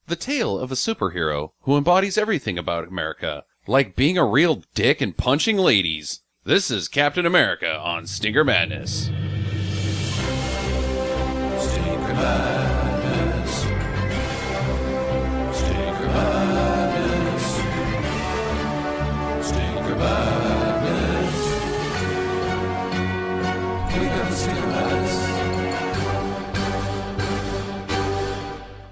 the tale of a superhero who embodies everything about America, like being a real dick and punching ladies. This is Captain America on Stinker Madness. Stinker Madness. Stinker Madness. Stinker Madness. We got Stinker Madness.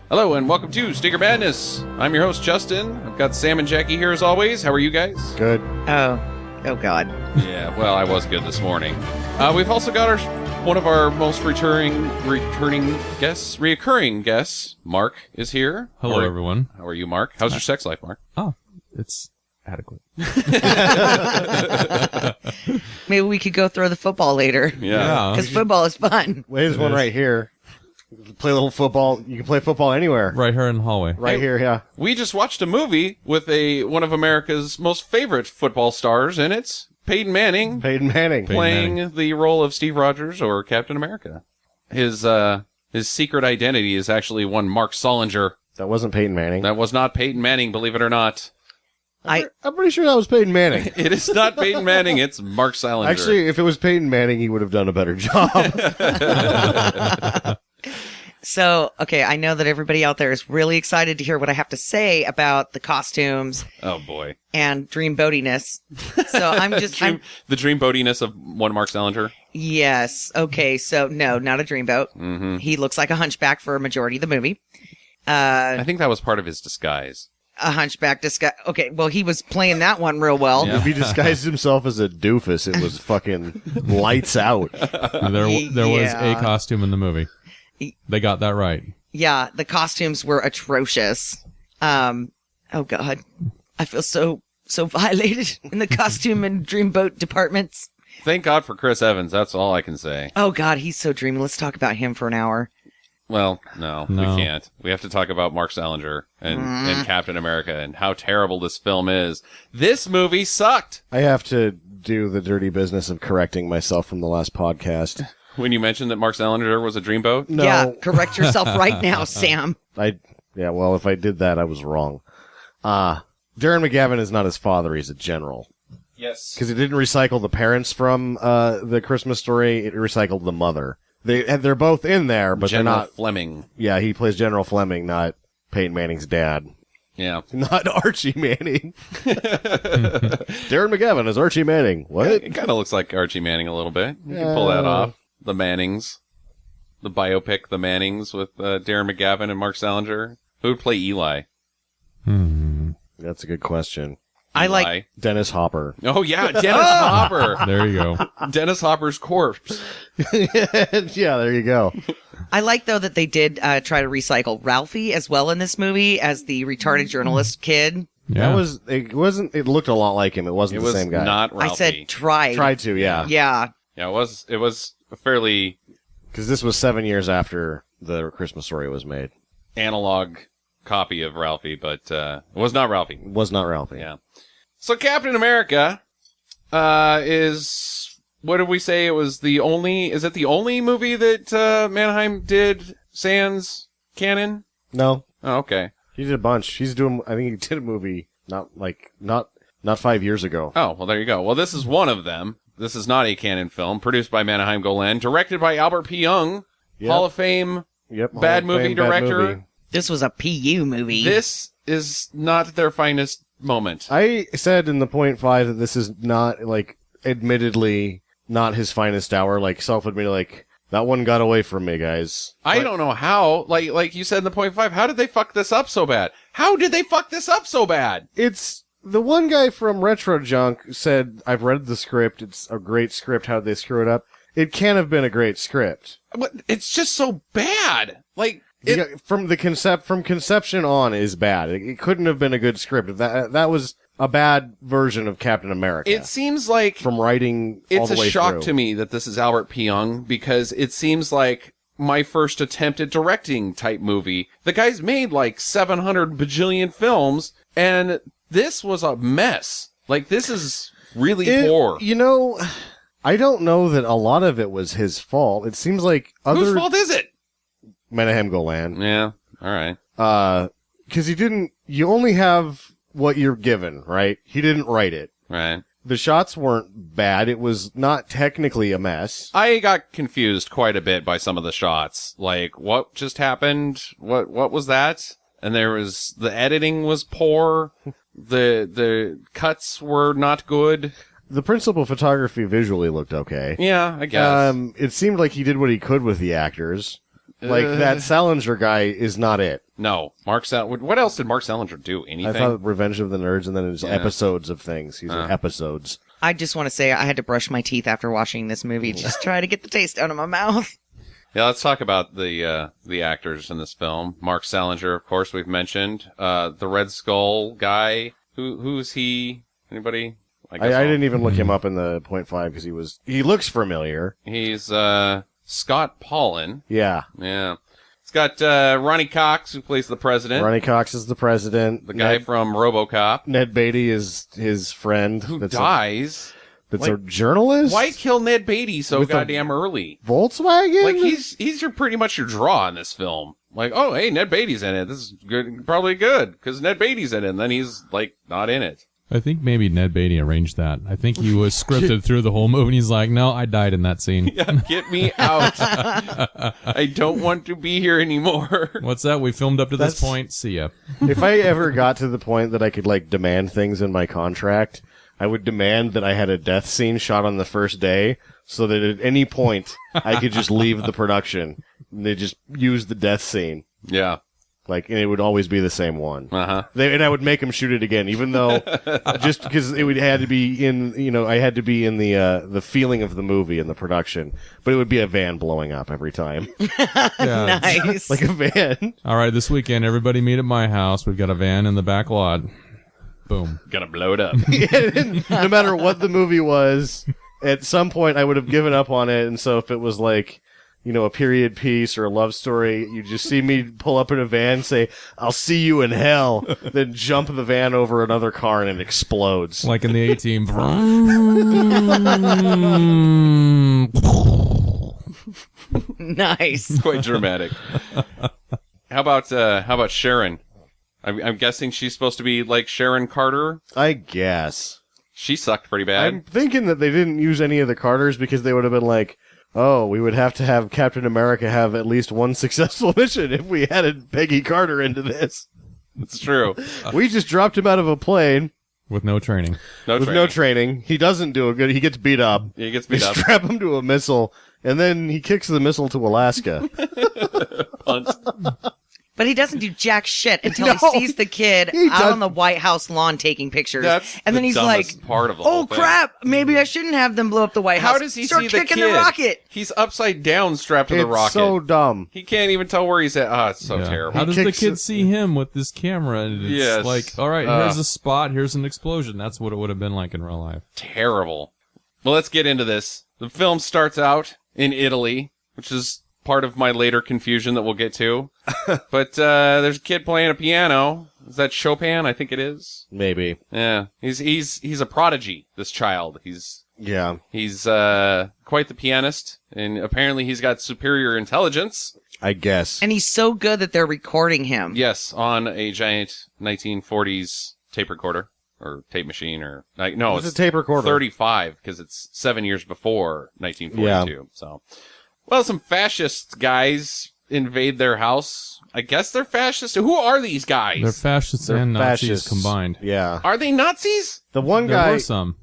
Hello and welcome to Stinker Madness. I'm your host, Justin. I've got Sam and Jackie here as always. How are you guys? Good. Oh God. Yeah, well, I was good this morning. We've also got one of our most reoccurring guests. Mark is here. Hello, everyone. How are you, Mark? How's your sex life, Mark? Oh, it's adequate. Maybe we could go throw the football later. Yeah. Because football is fun. There's one right here. You can play a little football. You can play football anywhere. Right here in the hallway. Right here, yeah. We just watched a movie with one of America's most favorite football stars, and it's Peyton Manning Peyton Manning. playing the role of Steve Rogers or Captain America. His secret identity is actually one Mark Salinger. That wasn't Peyton Manning. That was not Peyton Manning, believe it or not. I'm pretty sure that was Peyton Manning. It is not Peyton Manning, it's Mark Salinger. Actually, if it was Peyton Manning, he would have done a better job. So, okay, I know that everybody out there is really excited to hear what I have to say about the costumes Oh, boy. and dreamboatiness. So I'm just... The dreamboatiness of one Mark Salinger. Yes. Okay, so no, not a dreamboat. Mm-hmm. He looks like a hunchback for a majority of the movie. I think that was part of his disguise. A hunchback disguise. Okay, well, he was playing that one real well. Yeah. If he disguised himself as a doofus, it was fucking lights out. There was a costume in the movie. They got that right. Yeah, the costumes were atrocious. Oh God, I feel so violated in the costume and dreamboat departments. Thank God for Chris Evans, that's all I can say. Oh God, he's so dreamy. Let's talk about him for an hour. Well, no, we can't. We have to talk about Mark Salinger and Captain America and how terrible this film is. This movie sucked! I have to do the dirty business of correcting myself from the last podcast. When you mentioned that Mark Salinger was a dreamboat? No. Yeah, correct yourself right now, Sam. Well, if I did that, I was wrong. Darren McGavin is not his father, he's a general. Yes. Because it didn't recycle the parents from the Christmas Story, it recycled the mother. They're both in there, but General they're not... Fleming. Yeah, he plays General Fleming, not Peyton Manning's dad. Yeah. Not Archie Manning. Darren McGavin is Archie Manning. What? It kind of looks like Archie Manning a little bit. You can pull that off. The Mannings. The biopic, The Mannings, with Darren McGavin and Mark Salinger. Who would play Eli? That's a good question. I Eli. like... Dennis Hopper. Oh, yeah, Dennis Hopper. There you go. Dennis Hopper's corpse. Yeah, there you go. I like, though, that they did try to recycle Ralphie as well in this movie as the retarded journalist kid. Yeah. It looked a lot like him. It wasn't It the was same guy. not Ralphie. I said tried. Tried to, yeah. Yeah. Yeah, it was a fairly Because this was 7 years after the Christmas Story was made. analog copy of Ralphie, but it was not Ralphie. It was not Ralphie. Yeah. So Captain America is, what did we say? It was the only movie that Mannheim did sans canon? No, Oh, okay. he did a bunch. I think he did a movie not 5 years ago. Oh, well, there you go. Well, this is one of them. This is not a canon film, produced by Mannheim Golan, directed by Albert P. Young, Yep. Hall of Fame Yep. bad Hall of movie Fame, bad director. movie. This was a PU movie. This is not their finest moment. I said in the .5 that this is not, admittedly, not his finest hour. Self-admitted, that one got away from me, guys. I don't know how, like you said in the .5, how did they fuck this up so bad? How did they fuck this up so bad? It's the one guy from Retro Junk said, I've read the script. It's a great script. How did they screw it up? It can't have been a great script. But it's just so bad. From conception on is bad. It couldn't have been a good script. That was a bad version of Captain America. It seems like from writing all it's the way a shock through. to me that this is Albert P. Young, because it seems like my first attempt at directing type movie. The guy's made 700 bajillion films, and this was a mess. This is really poor. I don't know that a lot of it was his fault. It seems like Whose fault is it? Menahem Golan. Yeah, all right. because you only have what you're given, right? He didn't write it. Right. The shots weren't bad. It was not technically a mess. I got confused quite a bit by some of the shots. Like, what just happened? What was that? And the editing was poor. The cuts were not good. The principal photography visually looked okay. Yeah, I guess. It seemed like he did what he could with the actors. Like, that Salinger guy is not it. No. What else did Mark Salinger do? Anything? I thought Revenge of the Nerds, and then there's episodes of things. He's in episodes. I just want to say I had to brush my teeth after watching this movie. Just try to get the taste out of my mouth. Yeah, let's talk about the actors in this film. Mark Salinger, of course, we've mentioned. The Red Skull guy. Who's he? Anybody? I didn't even look him up in the 0.5 because he looks familiar. He's Scott Paulin. Yeah. Yeah. It's got Ronnie Cox, who plays the president. Ronnie Cox is the president. The guy from RoboCop. Ned Beatty is his friend. Who dies. That's a journalist? Why kill Ned Beatty so With a goddamn early? Volkswagen? Like, he's pretty much your draw in this film. Like, oh, hey, Ned Beatty's in it. This is good, probably good, because Ned Beatty's in it, and then he's, like, not in it. I think maybe Ned Beatty arranged that. I think he was scripted through the whole movie, and he's like, no, I died in that scene. Yeah, get me out. I don't want to be here anymore. What's that? We filmed up to this point. See ya. If I ever got to the point that I could, like, demand things in my contract, I would demand that I had a death scene shot on the first day, so that at any point I could just leave the production. And they just use the death scene. Yeah. Like, and it would always be the same one. Uh-huh. And I would make them shoot it again, even though, just because had to be in, I had to be in the feeling of the movie and the production. But it would be a van blowing up every time. Yeah. Nice. Like a van. All right, this weekend, everybody meet at my house. We've got a van in the back lot. Boom. Gonna blow it up. No matter what the movie was, at some point I would have given up on it. And so if it was like, a period piece or a love story, you just see me pull up in a van, say, I'll see you in hell, then jump the van over another car and it explodes. Like in the A-Team. Nice. Quite dramatic. How about Sharon? I'm guessing she's supposed to be like Sharon Carter. I guess. She sucked pretty bad. I'm thinking that they didn't use any of the Carters because they would have been like, oh, we would have to have Captain America have at least one successful mission if we added Peggy Carter into this. It's true. We just dropped him out of a plane. With no training. No training. He doesn't do a good. He gets beat up. He gets beat They up. strap him to a missile, and then he kicks the missile to Alaska. Punt. But he doesn't do jack shit until No, he sees the kid he out does- on the White House lawn taking pictures. That's and then the he's like, dumbest part of the whole oh, thing. crap, maybe I shouldn't have them blow up the White House. How does he Start see the kicking kid? the rocket. He's upside down strapped to the It's rocket. so dumb. He can't even tell where he's at. Oh, it's so Yeah. terrible. How does the kicks kid it- see him with this camera? And it's Yes. like, all right, here's a spot, here's an explosion. That's what it would have been like in real life. Terrible. Well, let's get into this. The film starts out in Italy, which is part of my later confusion that we'll get to. But there's a kid playing a piano. Is that Chopin? I think it is. Maybe. Yeah. He's a prodigy, this child. He's quite the pianist, and apparently he's got superior intelligence. I guess. And he's so good that they're recording him. Yes, on a giant 1940s tape recorder or tape machine, or no, It's a tape recorder. 35 because it's 7 years before 1942. So, well, some fascist guys invade their house. I guess they're fascist. Who are these guys? They're fascists They're and Nazis fascists. combined. Yeah. Are they Nazis? The one There guy. were some.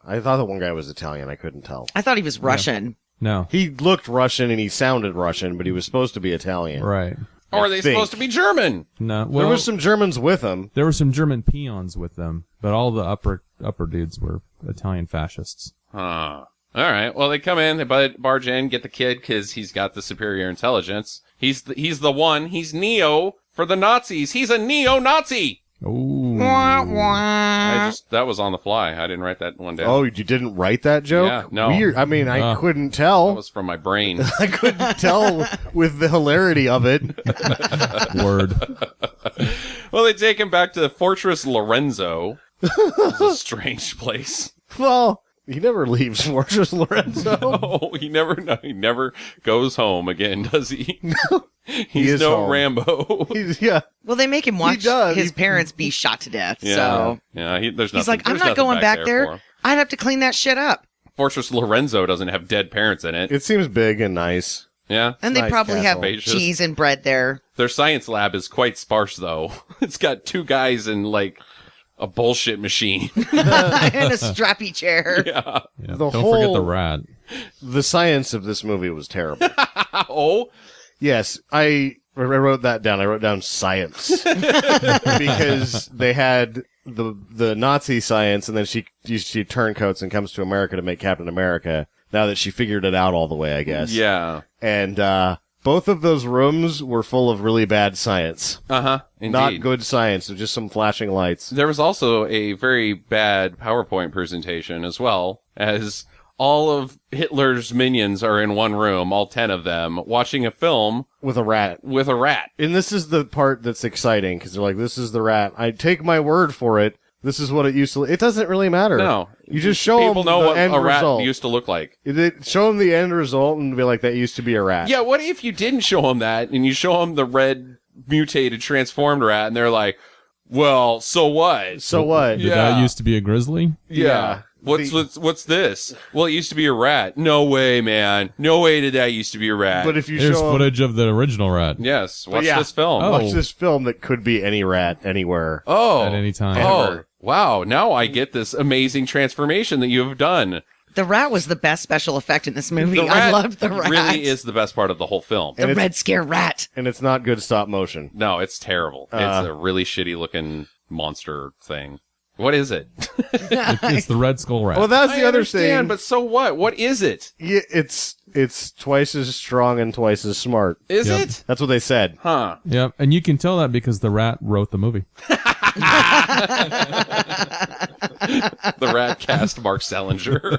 I thought the one guy was Italian. I couldn't tell. I thought he was Russian. No. He looked Russian and he sounded Russian, but he was supposed to be Italian. Right. Or are they think. supposed to be German? No. There Well, were some Germans with him. there were some German peons with them, but all the upper dudes were Italian fascists. Huh. All right. Well, they come in, they barge in, get the kid because he's got the superior intelligence. He's the one. He's Neo for the Nazis. He's a neo-Nazi. Ooh. That was on the fly. I didn't write that one down. Oh, you didn't write that joke? Yeah, no. Weird. I mean, I couldn't That tell. was from my brain. I couldn't tell with the hilarity of it. Word. Well, they take him back to Fortress Lorenzo. It's a strange place. Well, He never leaves Fortress Lorenzo. Oh, he never goes home again, does he? No. He's is no home. Rambo. Yeah. Well, they make him watch does. his parents be shot to death. Yeah. So Yeah, there's nothing. he's like, I'm there's not nothing going back for there. him. I'd have to clean that shit up. Fortress Lorenzo doesn't have dead parents in it. It seems big and nice. Yeah. And they Nice probably have castle. cheese and bread there. Their science lab is quite sparse, though. It's got 2 guys in, like, a bullshit machine. In a strappy chair. Yeah. Yeah, The don't forget whole- the rat. The science of this movie was terrible. Oh, Yes, I wrote that down. I wrote down science because they had the Nazi science, and then she turncoats and comes to America to make Captain America. Now that she figured it out all the way, I guess. yeah. And both of those rooms were full of really bad science. Uh-huh. Indeed. Not good science, just some flashing lights. There was also a very bad PowerPoint presentation as well, as all of Hitler's minions are in one room, all 10 of them, watching a film With a rat. with a rat. And this is the part that's exciting, because they're like, this is the rat. I take my word for it. This is what it used to. It doesn't really matter. No. You just show People them know the what end a rat result. used to look like. Show them the end result and be like, that used to be a rat. Yeah, what if you didn't show them that, and you show them the red, mutated, transformed rat, and they're like, well, so what? So what? Did Yeah. that used to be a grizzly? Yeah. What's this? Well, it used to be a rat. No way, man. No way did that used to be a rat. But if you There's show 'em- footage of the original rat yes, watch yeah. this film. Oh. watch this film that could be any rat anywhere. Oh. at any time. Oh, wow. Now I get this amazing transformation that you have done. The rat was the best special effect in this movie. The I rat loved the rat. really is the best part of the whole film. The And it's- Red Scare rat. And it's not good stop motion. No, it's terrible. It's a really shitty looking monster thing. What is it? It's the Red Skull rat. Well, that's I the other understand, thing. but so what? What is it? Yeah, it's twice as strong and twice as smart. Is Yep. it? That's what they said. Huh. Yep, and you can tell that because the rat wrote the movie. The rat cast Mark Salinger.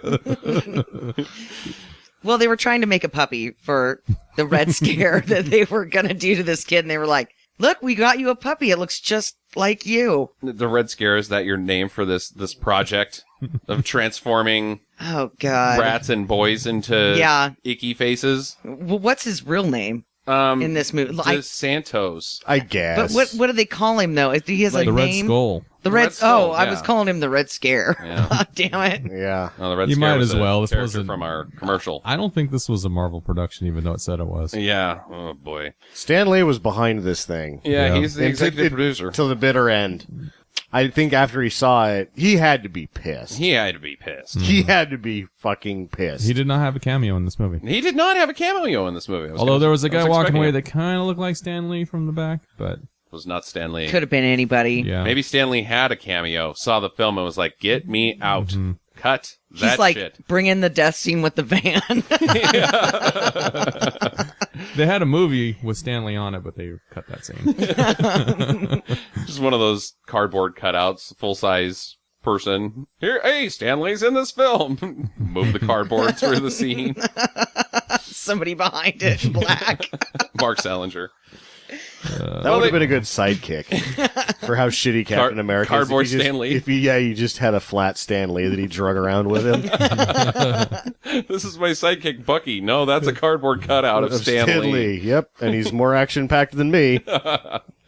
Well, they were trying to make a puppy for the Red Scare that they were going to do to this kid. And they were like, look, we got you a puppy. It looks just like you. The Red Scare, is that your name for this project of transforming Oh, God. rats and boys into Yeah. icky faces? Well, what's his real name Um, in this movie? the Santos. I guess. But what do they call him, though? He has a the Red name? Skull. The Red Red Skull, Oh, I was yeah. calling him the Red Scare. Yeah. Damn it. Yeah. Oh, the Red You Scare might was as a well. This character wasn't- from our commercial. I don't think this was a Marvel production, even though it said it was. Yeah. Oh boy. Stan Lee was behind this thing. Yeah, Yeah. he's the And executive producer. Till the bitter end. I think after he saw it, he had to be pissed. He had to be pissed. He had to be fucking pissed. He did not have a cameo in this movie. He did not have a cameo in this movie. Although there was a guy walking expecting away it. that kind of looked like Stan Lee from the back, but was not Stan Lee. Could have been anybody. yeah. Maybe Stan Lee had a cameo, saw the film, and was like, "Get me out! Cut that He's like, shit." bring in the death scene with the van. They had a movie with Stan Lee on it, but they cut that scene. Just one of those cardboard cutouts, full size person. Here, hey, Stan Lee's in this film. Move the cardboard through the scene. Somebody behind it in black. Mark Salinger. That Well, would have they- been a good sidekick for how shitty Captain America is. Cardboard If you just- Stan Lee. If you just had a flat Stan Lee that he drug around with him. This is my sidekick, Bucky. No, that's a cardboard cutout of Stan Lee. Yep, and he's more action packed than me.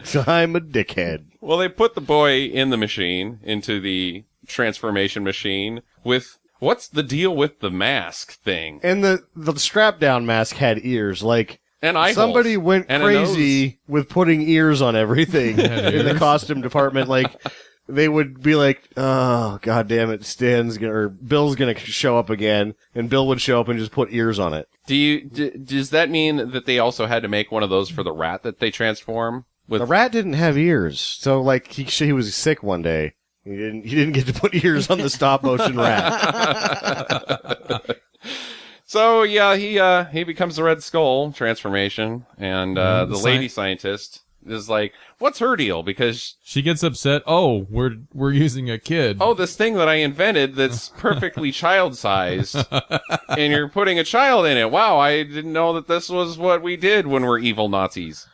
So I'm a dickhead. Well, they put the boy in the machine, into the transformation machine, with... What's the deal with the mask thing? And the strap down mask had ears. Like And eye somebody holes. went And a nose. crazy with putting ears on everything in the costume department. Like they would be like, "Oh, God damn it, Bill's gonna show up again," and Bill would show up and just put ears on it. Does that mean that they also had to make one of those for the rat that they transform? With The rat didn't have ears, so like he was sick one day. He didn't get to put ears on the stop motion rat. So yeah, he becomes the Red Skull transformation, and the the lady scientist is like, "What's her deal?" Because She gets upset. Oh, we're using a kid. this thing that I invented that's perfectly child-sized, and you're putting a child in it. Wow, I didn't know that this was what we did when we're evil Nazis.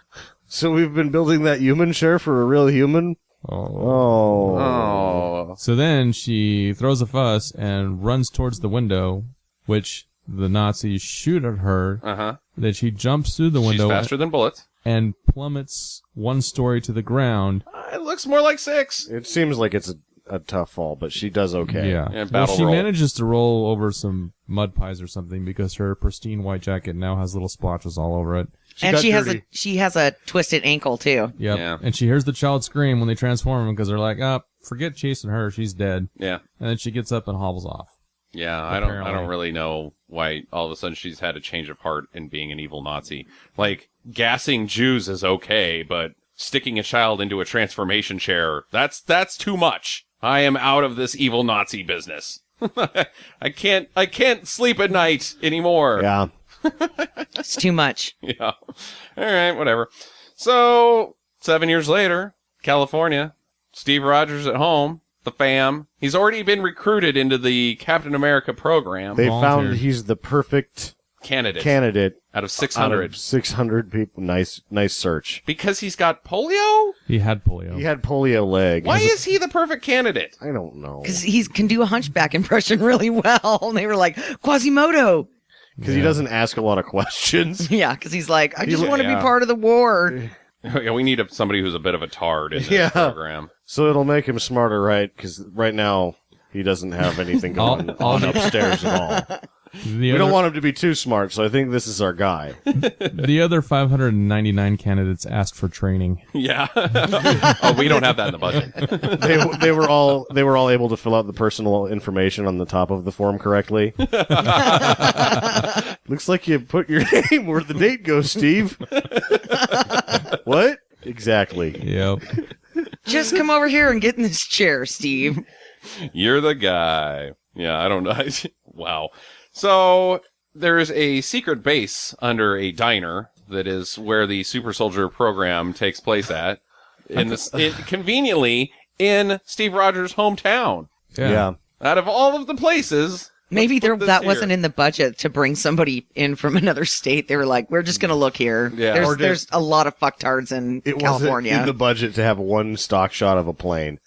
So we've been building that human chair for a real human. Oh. Oh. So then she throws a fuss and runs towards the window, which the Nazis shoot at her. Uh-huh. Then she jumps through the She's window faster than bullets. and plummets one story to the ground. It looks more like 6. It seems like it's a tough fall, but she does okay. Yeah. Yeah, Well, battle she roll. manages to roll over some mud pies or something because her pristine white jacket now has little splotches all over it. And got she dirty. has a twisted ankle too. Yep. Yeah. And she hears the child scream when they transform him because they're like, forget chasing her. She's dead. Yeah. And then she gets up and hobbles off. Yeah, I don't Apparently. really know why all of a sudden she's had a change of heart in being an evil Nazi. Like, gassing Jews is okay, but sticking a child into a transformation chair, that's too much. I am out of this evil Nazi business. I can't sleep at night anymore. Yeah. It's too much. Yeah. All right, whatever. So, 7 years later, California, Steve Rogers at home, the fam. He's already been recruited into the Captain America program. They Volunteered. found he's the perfect candidate out out of of 600. 600 people. Nice search. Because he's got polio? He had polio. He had polio leg. Why is he the perfect candidate? I don't know. Because he can do a hunchback impression really well. And they were like, Quasimodo. Because he doesn't ask a lot of questions. Yeah, because he's like, I just want to yeah. be part of the war. Yeah, we need somebody who's a bit of a tard in this Yeah. program. So it'll make him smarter, right? Because right now he doesn't have anything going on upstairs at all. We don't want him to be too smart, so I think this is our guy. The other 599 candidates asked for training. Yeah. Oh, we don't have that in the budget. They were all able to fill out the personal information on the top of the form correctly. Looks like you put your name where the date goes, Steve. What? Exactly. Yep. Just come over here and get in this chair, Steve. You're the guy. Yeah, I don't know. Wow. So there's a secret base under a diner that is where the super soldier program takes place at. Conveniently in Steve Rogers' hometown. Yeah. Out of all of the places. Maybe let's put this that here. wasn't in the budget to bring somebody in from another state. They were like, we're just going to look here. Yeah. Or There's a lot of fucktards in It California. wasn't in the budget to have one stock shot of a plane.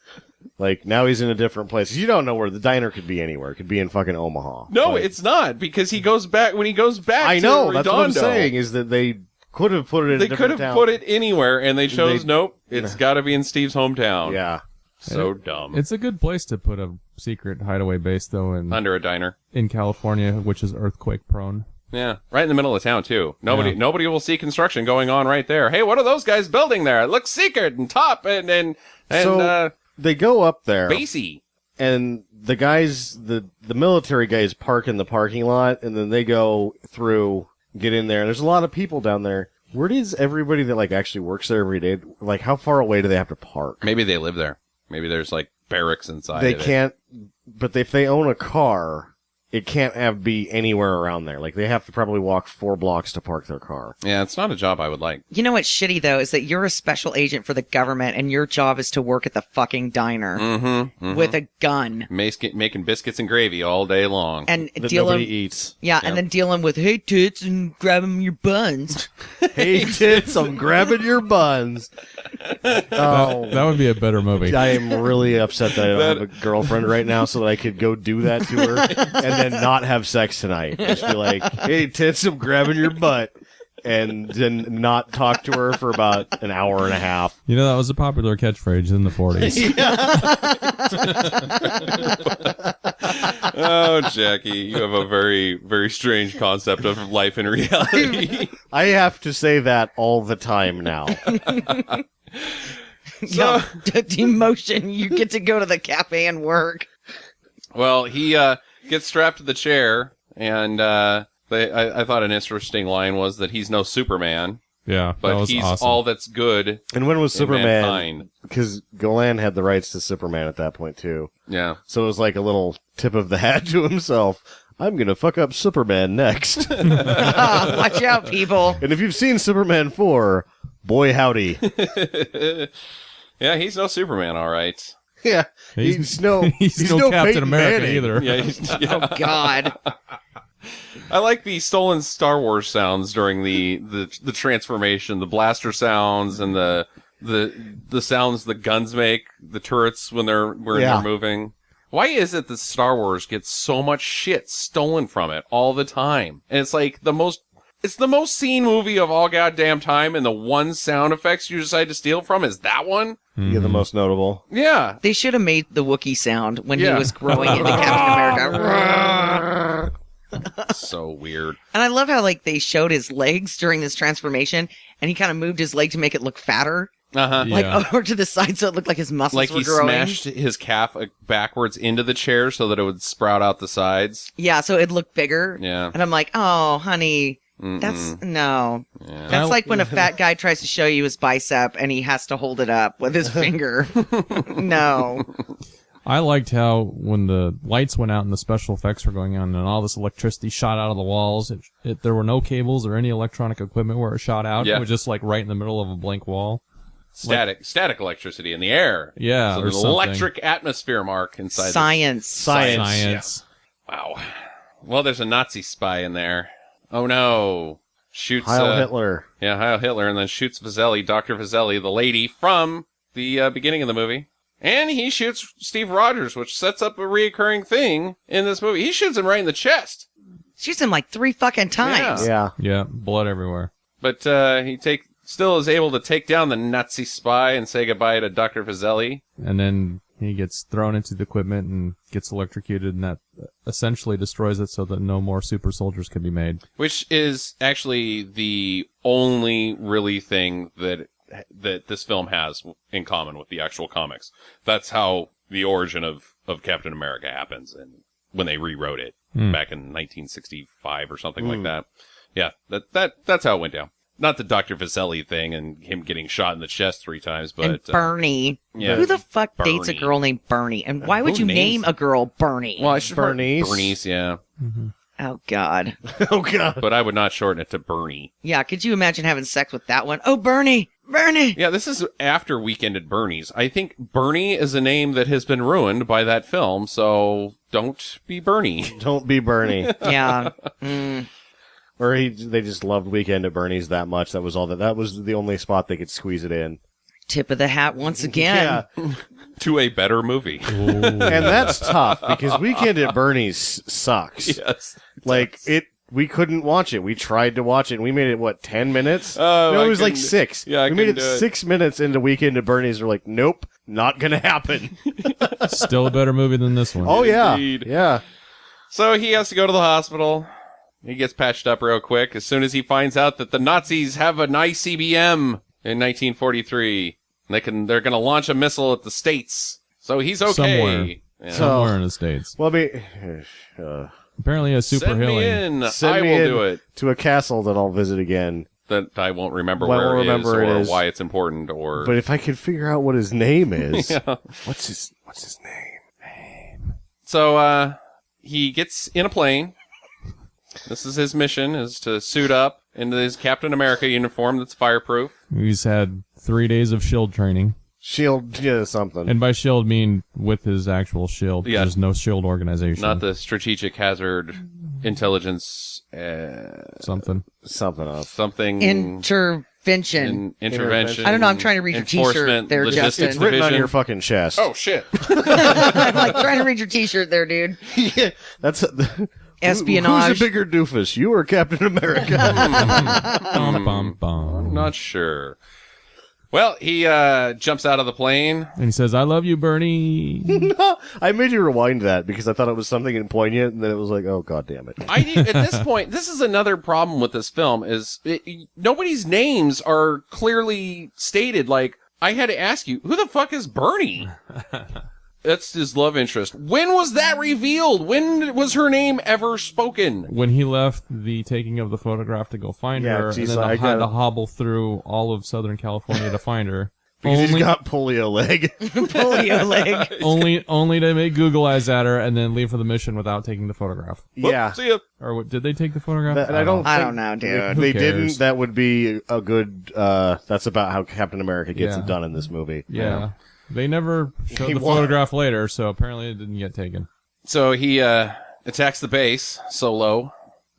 Like, now he's in a different place. You don't know where the diner could be anywhere. It could be in fucking Omaha. No, Like, it's not, because he goes back, when he goes back I to know, that's what I'm Redondo, saying, is that they could have put it in a they could different have town. put it anywhere, and they chose, They- nope, it's got to be in Steve's hometown. Yeah. So dumb. It's a good place to put a secret hideaway base, though, Under a diner. in California, which is earthquake prone. Yeah, right in the middle of town, too. Nobody Yeah. nobody will see construction going on right there. Hey, what are those guys building there? It looks secret and top and So, they go up there. basey. And the guys, the military guys park in the parking lot, and then they go through, get in there. There's a lot of people down there. Where does everybody that like actually works there every day, like how far away do they have to park? Maybe they live there. Maybe there's like barracks inside. They of it. can't, but if they own a car, it can't be anywhere around there. Like they have to probably walk 4 blocks to park their car. Yeah, it's not a job I would like. You know what's shitty, though, is that you're a special agent for the government, and your job is to work at the fucking diner Mm-hmm. with a gun. Making biscuits and gravy all day long. And That dealing, nobody eats. yeah, and then dealing with, hey, tits, and grabbing your buns. Hey tits, I'm grabbing your buns. Oh, That would be a better movie. I am really upset that I don't have a girlfriend right now so that I could go do that to her and then not have sex tonight. Just be like, hey, tits, I'm grabbing your butt. And then not talk to her for about an hour and a half. You know, that was a popular catchphrase in the 40s. Oh, Jackie, you have a very, very strange concept of life in reality. I have to say that all the time now. Yo, demotion. You get to go to the cafe and work. Well, he gets strapped to the chair, and I thought an interesting line was that he's no Superman, Yeah, that but was he's awesome. all that's good And when was in Superman? mankind. Because Golan had the rights to Superman at that point, too. Yeah. So it was like a little tip of the hat to himself. I'm going to fuck up Superman next. Watch out, people. And if you've seen Superman 4, boy howdy. Yeah, he's no Superman, all right. Yeah, He's no no Captain Peyton America Manning. either. Yeah, Oh, God. I like the stolen Star Wars sounds during the transformation, the blaster sounds and the the sounds the guns make, the turrets when they're moving. Why is it that Star Wars gets so much shit stolen from it all the time? And it's like it's the most seen movie of all goddamn time, and the one sound effects you decide to steal from is that one? You're the most notable. Yeah. They should have made the Wookiee sound when he was growing into Captain America. So weird. And I love how like they showed his legs during this transformation, and he kind of moved his leg to make it look fatter. Uh-huh. Yeah. Like over to the side so it looked like his muscles Like were he growing. smashed his calf backwards into the chair so that it would sprout out the sides. Yeah, so it looked bigger. Yeah. And I'm like, oh, honey, that's no. Yeah. That's like when a fat guy tries to show you his bicep and he has to hold it up with his finger. No. I liked how when the lights went out and the special effects were going on and all this electricity shot out of the walls, there were no cables or any electronic equipment where it shot out. Yeah. It was just like right in the middle of a blank wall. Static electricity in the air. Yeah, So or there's an something. electric atmosphere mark inside. Science. Science. Wow. Well, there's a Nazi spy in there. Oh no. Shoots Heil Hitler. Yeah, Heil Hitler, and then shoots Vizelli, Dr. Vizelli, the lady from the beginning of the movie. And he shoots Steve Rogers, which sets up a reoccurring thing in this movie. He shoots him right in the chest. Shoots him like 3 fucking times. Yeah. Yeah, blood everywhere. But he still is able to take down the Nazi spy and say goodbye to Dr. Vizelli. And then he gets thrown into the equipment and gets electrocuted, and that essentially destroys it so that no more super soldiers can be made. Which is actually the only really thing that this film has in common with the actual comics. That's how the origin of Captain America happens, and when they rewrote it back in 1965 or something like that. Yeah, that's how it went down. Not the Dr. Vizelli thing and him getting shot in the chest 3 times, but And Bernie. yeah. Who the fuck dates a Bernie. girl named Bernie? And why would Who you names- name a girl Bernie? well, I should Bernice. Bernice, yeah, Oh, God. Oh, God. but I would not shorten it to Bernie. Yeah, could you imagine having sex with that one? Oh, Bernie! Bernie! Yeah, this is after Weekend at Bernie's. I think Bernie is a name that has been ruined by that film, so don't be Bernie. Don't be Bernie. Yeah. Or they just loved Weekend at Bernie's that much. That was all that was the only spot they could squeeze it in. Tip of the hat once again. Yeah. To a better movie. And that's tough because Weekend at Bernie's sucks. Yes. Like we couldn't watch it. We tried to watch it and we made it 10 minutes? Oh, no, I it was like couldn't- 6. yeah, I we made it couldn't do it. 6 minutes into Weekend at Bernie's. We're like, nope, not gonna happen. Still a better movie than this one. Oh yeah. Indeed. Yeah. So he has to go to the hospital. He gets patched up real quick as soon as he finds out that the Nazis have an ICBM in 1943. They're going to launch a missile at the States. So he's okay. Somewhere. Yeah. Somewhere in the States. Well, Apparently a super Send healing. me in. send I me will in do it. to a castle that I'll visit again. That I won't remember Won't where remember it it is is. or why it's important or... But if I could figure out what his name is, Yeah. what's his name? So he gets in a plane. This is his mission, is to suit up into his Captain America uniform that's fireproof. He's had 3 days of shield training. Shield, yeah, something. And by shield, mean with his actual shield. Yeah. There's no shield organization. Not the Strategic Hazard Intelligence... Something. Something else. something... Intervention. intervention. I don't know, I'm trying to read your t-shirt enforcement, there, logistics Justin. It's written on division. your fucking chest. Oh, shit. I'm like trying to read your t-shirt there, dude. yeah, that's Espionage. Who's a bigger doofus, you or Captain America? Bum, bum, bum. Not sure. Well, he jumps out of the plane. And he says, I love you, Bernie. I made you rewind that because I thought it was something poignant, and then it was like, oh, god damn it. At this point, this is another problem with this film, is nobody's names are clearly stated. Like, I had to ask you, who the fuck is Bernie? That's his love interest. When was that revealed? When was her name ever spoken? When he left the taking of the photograph to go find Yeah, her, and geez, then I had gotta- to hobble through all of Southern California to find her. Because only, he's got polio leg. Polio leg. only to make Google eyes at her and then leave for the mission without taking the photograph. yeah. See ya. Or what, did they take the photograph? That- and I don't I think- don't know, dude. If Who they cares? didn't, that would be a good, that's about how Captain America gets Yeah. it done in this movie. Yeah. They never showed He the won. photograph later, so apparently it didn't get taken. So he attacks the base solo.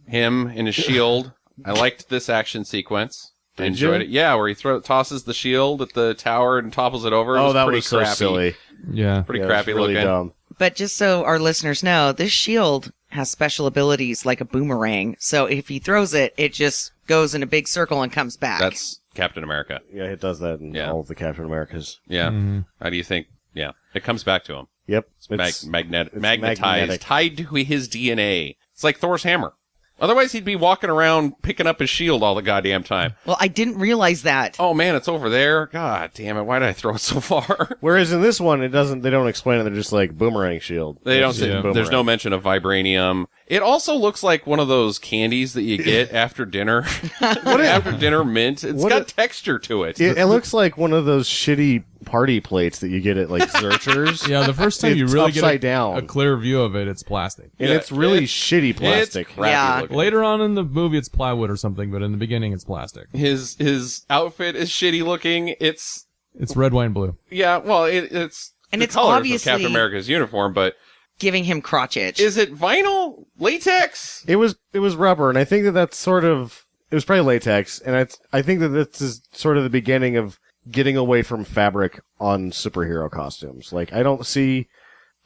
Him in his shield. I liked this action sequence. Enjoyed it. Yeah, where he tosses the shield at the tower and topples it over. It Oh, that pretty was so crappy. silly. Yeah. Pretty Yeah, it was crappy really looking. dumb. But just so our listeners know, this shield has special abilities like a boomerang. So if he throws it, it just goes in a big circle and comes back. That's Captain America. Yeah, it does that in Yeah. all of the Captain Americas. Yeah. Mhm. How do you think? Yeah, it comes back to him. Yep. Magnetized, magnetic. tied to his DNA. It's like Thor's hammer. Otherwise, he'd be walking around picking up his shield all the goddamn time. Well, I didn't realize that. Oh man, it's over there. God damn it! Why did I throw it so far? Whereas in this one, it doesn't. They don't explain it. They're just like boomerang shield. They don't It's say. just Yeah. There's no boomerang. mention of vibranium. It also looks like one of those candies that you get after dinner. After dinner mint. It's What got a- texture to it. It looks like one of those shitty party plates that you get at like Zerchers. Yeah, the first time you It's really get upside down. a clear view of it, it's plastic. And Yeah, it's really it's- shitty plastic. It's crappy Yeah. looking. Later on in the movie, it's plywood or something, but in the beginning, it's plastic. His outfit is shitty looking. It's It's red, white, and blue. yeah. Well, it's And the it's colors obviously- of Captain America's uniform, but Giving him crotch itch. is it vinyl latex? It was rubber, and I think that that's sort of it was probably latex, and I think that this is sort of the beginning of getting away from fabric on superhero costumes. Like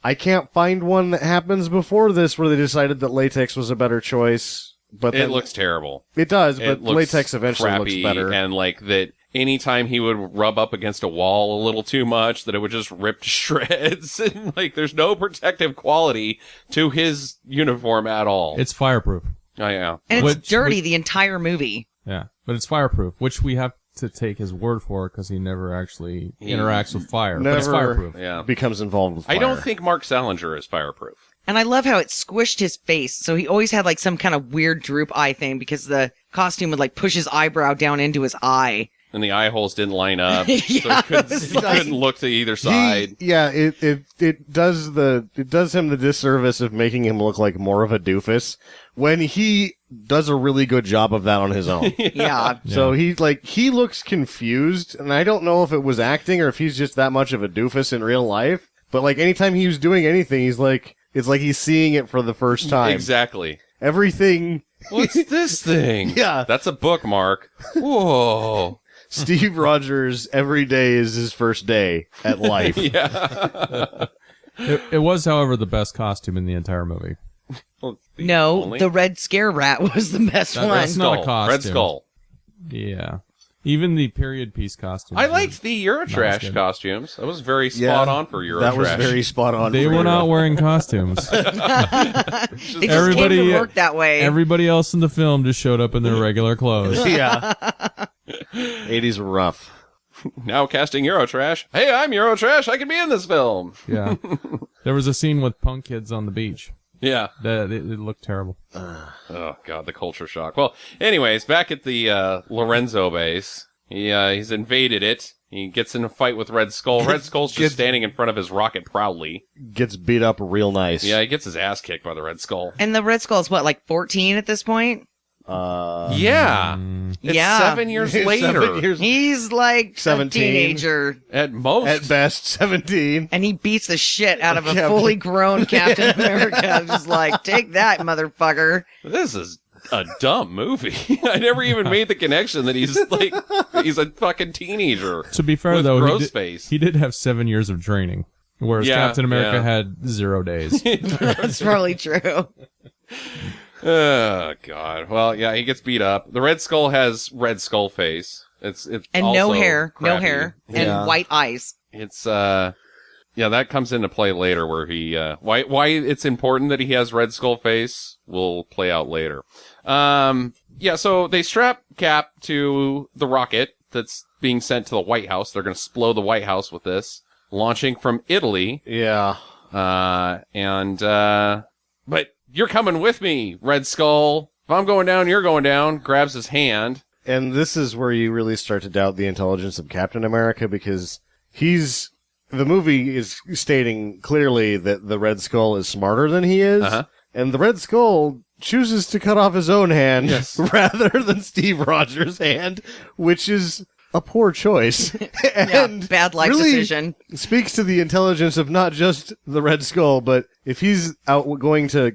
I can't find one that happens before this where they decided that latex was a better choice. But It then- looks terrible. it does, but It looks latex eventually crappy, looks better. and like that. Anytime he would rub up against a wall a little too much, that it would just rip to shreds. And like, there's no protective quality to his uniform at all. It's fireproof. Oh yeah. and it's Which- dirty the entire movie. Yeah, but it's fireproof, which we have to take his word for because he never actually interacts with fire. But it's Never fireproof. Yeah. becomes involved with fire. I don't think Mark Salinger is fireproof. And I love how it squished his face. So he always had like some kind of weird droop eye thing because the costume would like push his eyebrow down into his eye. And the eye holes didn't line up, Yeah, so he it was he like- couldn't look to either side. it does him the disservice of making him look like more of a doofus when he does a really good job of that on his own. Yeah. So he looks confused, and I don't know if it was acting or if he's just that much of a doofus in real life. But like anytime he was doing anything, it's like he's seeing it for the first time. Exactly. Everything. What's this thing? Yeah. That's a bookmark. Whoa. Steve Rogers, every day is his first day at life. Yeah. It was, however, the best costume in the entire movie. Well, No, only- the Red Scare Rat was the best That- one. that's not a Skull. Red costume. Skull. Yeah, even the period piece costume. I liked the That was Eurotrash good. costumes. That was very spot on for Eurotrash. That was very spot on. They for were Euro. not wearing costumes. They just came Everybody- to work that way. Everybody else in the film just showed up in their regular clothes. Yeah. 80s were rough. Now casting Eurotrash. Hey, I'm Eurotrash. I can be in this film. Yeah, there was a scene with punk kids on the beach. Yeah. That it looked terrible. Oh god, the culture shock. Well, anyways, back at the Lorenzo base, he's invaded it. He gets in a fight with Red Skull. Red Skull's just standing in front of his rocket proudly. Gets beat up real nice. Yeah, he gets his ass kicked by the Red Skull. And the Red Skull's what, like 14 at this point? Yeah. It's Yeah. 7 years later. 7 years He's like 17. a teenager. At most. at best, 17. And he beats the shit out of a Captain- fully grown Captain America. I'm just like, take that, motherfucker. This is a dumb movie. I never even made the connection that he's a fucking teenager. To be fair, With though, gross face. he did have 7 years of training, whereas Yeah, Captain America yeah. had 0 days. That's probably true. Oh god. Well, yeah, he gets beat up. The Red Skull has Red Skull face. It's And also no hair, crappy. and Yeah. white eyes. It's yeah, that comes into play later where he why it's important that he has Red Skull face will play out later. Yeah, so they strap Cap to the rocket that's being sent to the White House. They're going to explode the White House with this, launching from Italy. Yeah. But you're coming with me, Red Skull. If I'm going down, you're going down. Grabs his hand. And this is where you really start to doubt the intelligence of Captain America because the movie is stating clearly that the Red Skull is smarter than he is. Uh-huh. And the Red Skull chooses to cut off his own hand Yes. rather than Steve Rogers' hand, which is a poor choice. and bad life really decision. speaks to the intelligence of not just the Red Skull, but if he's going to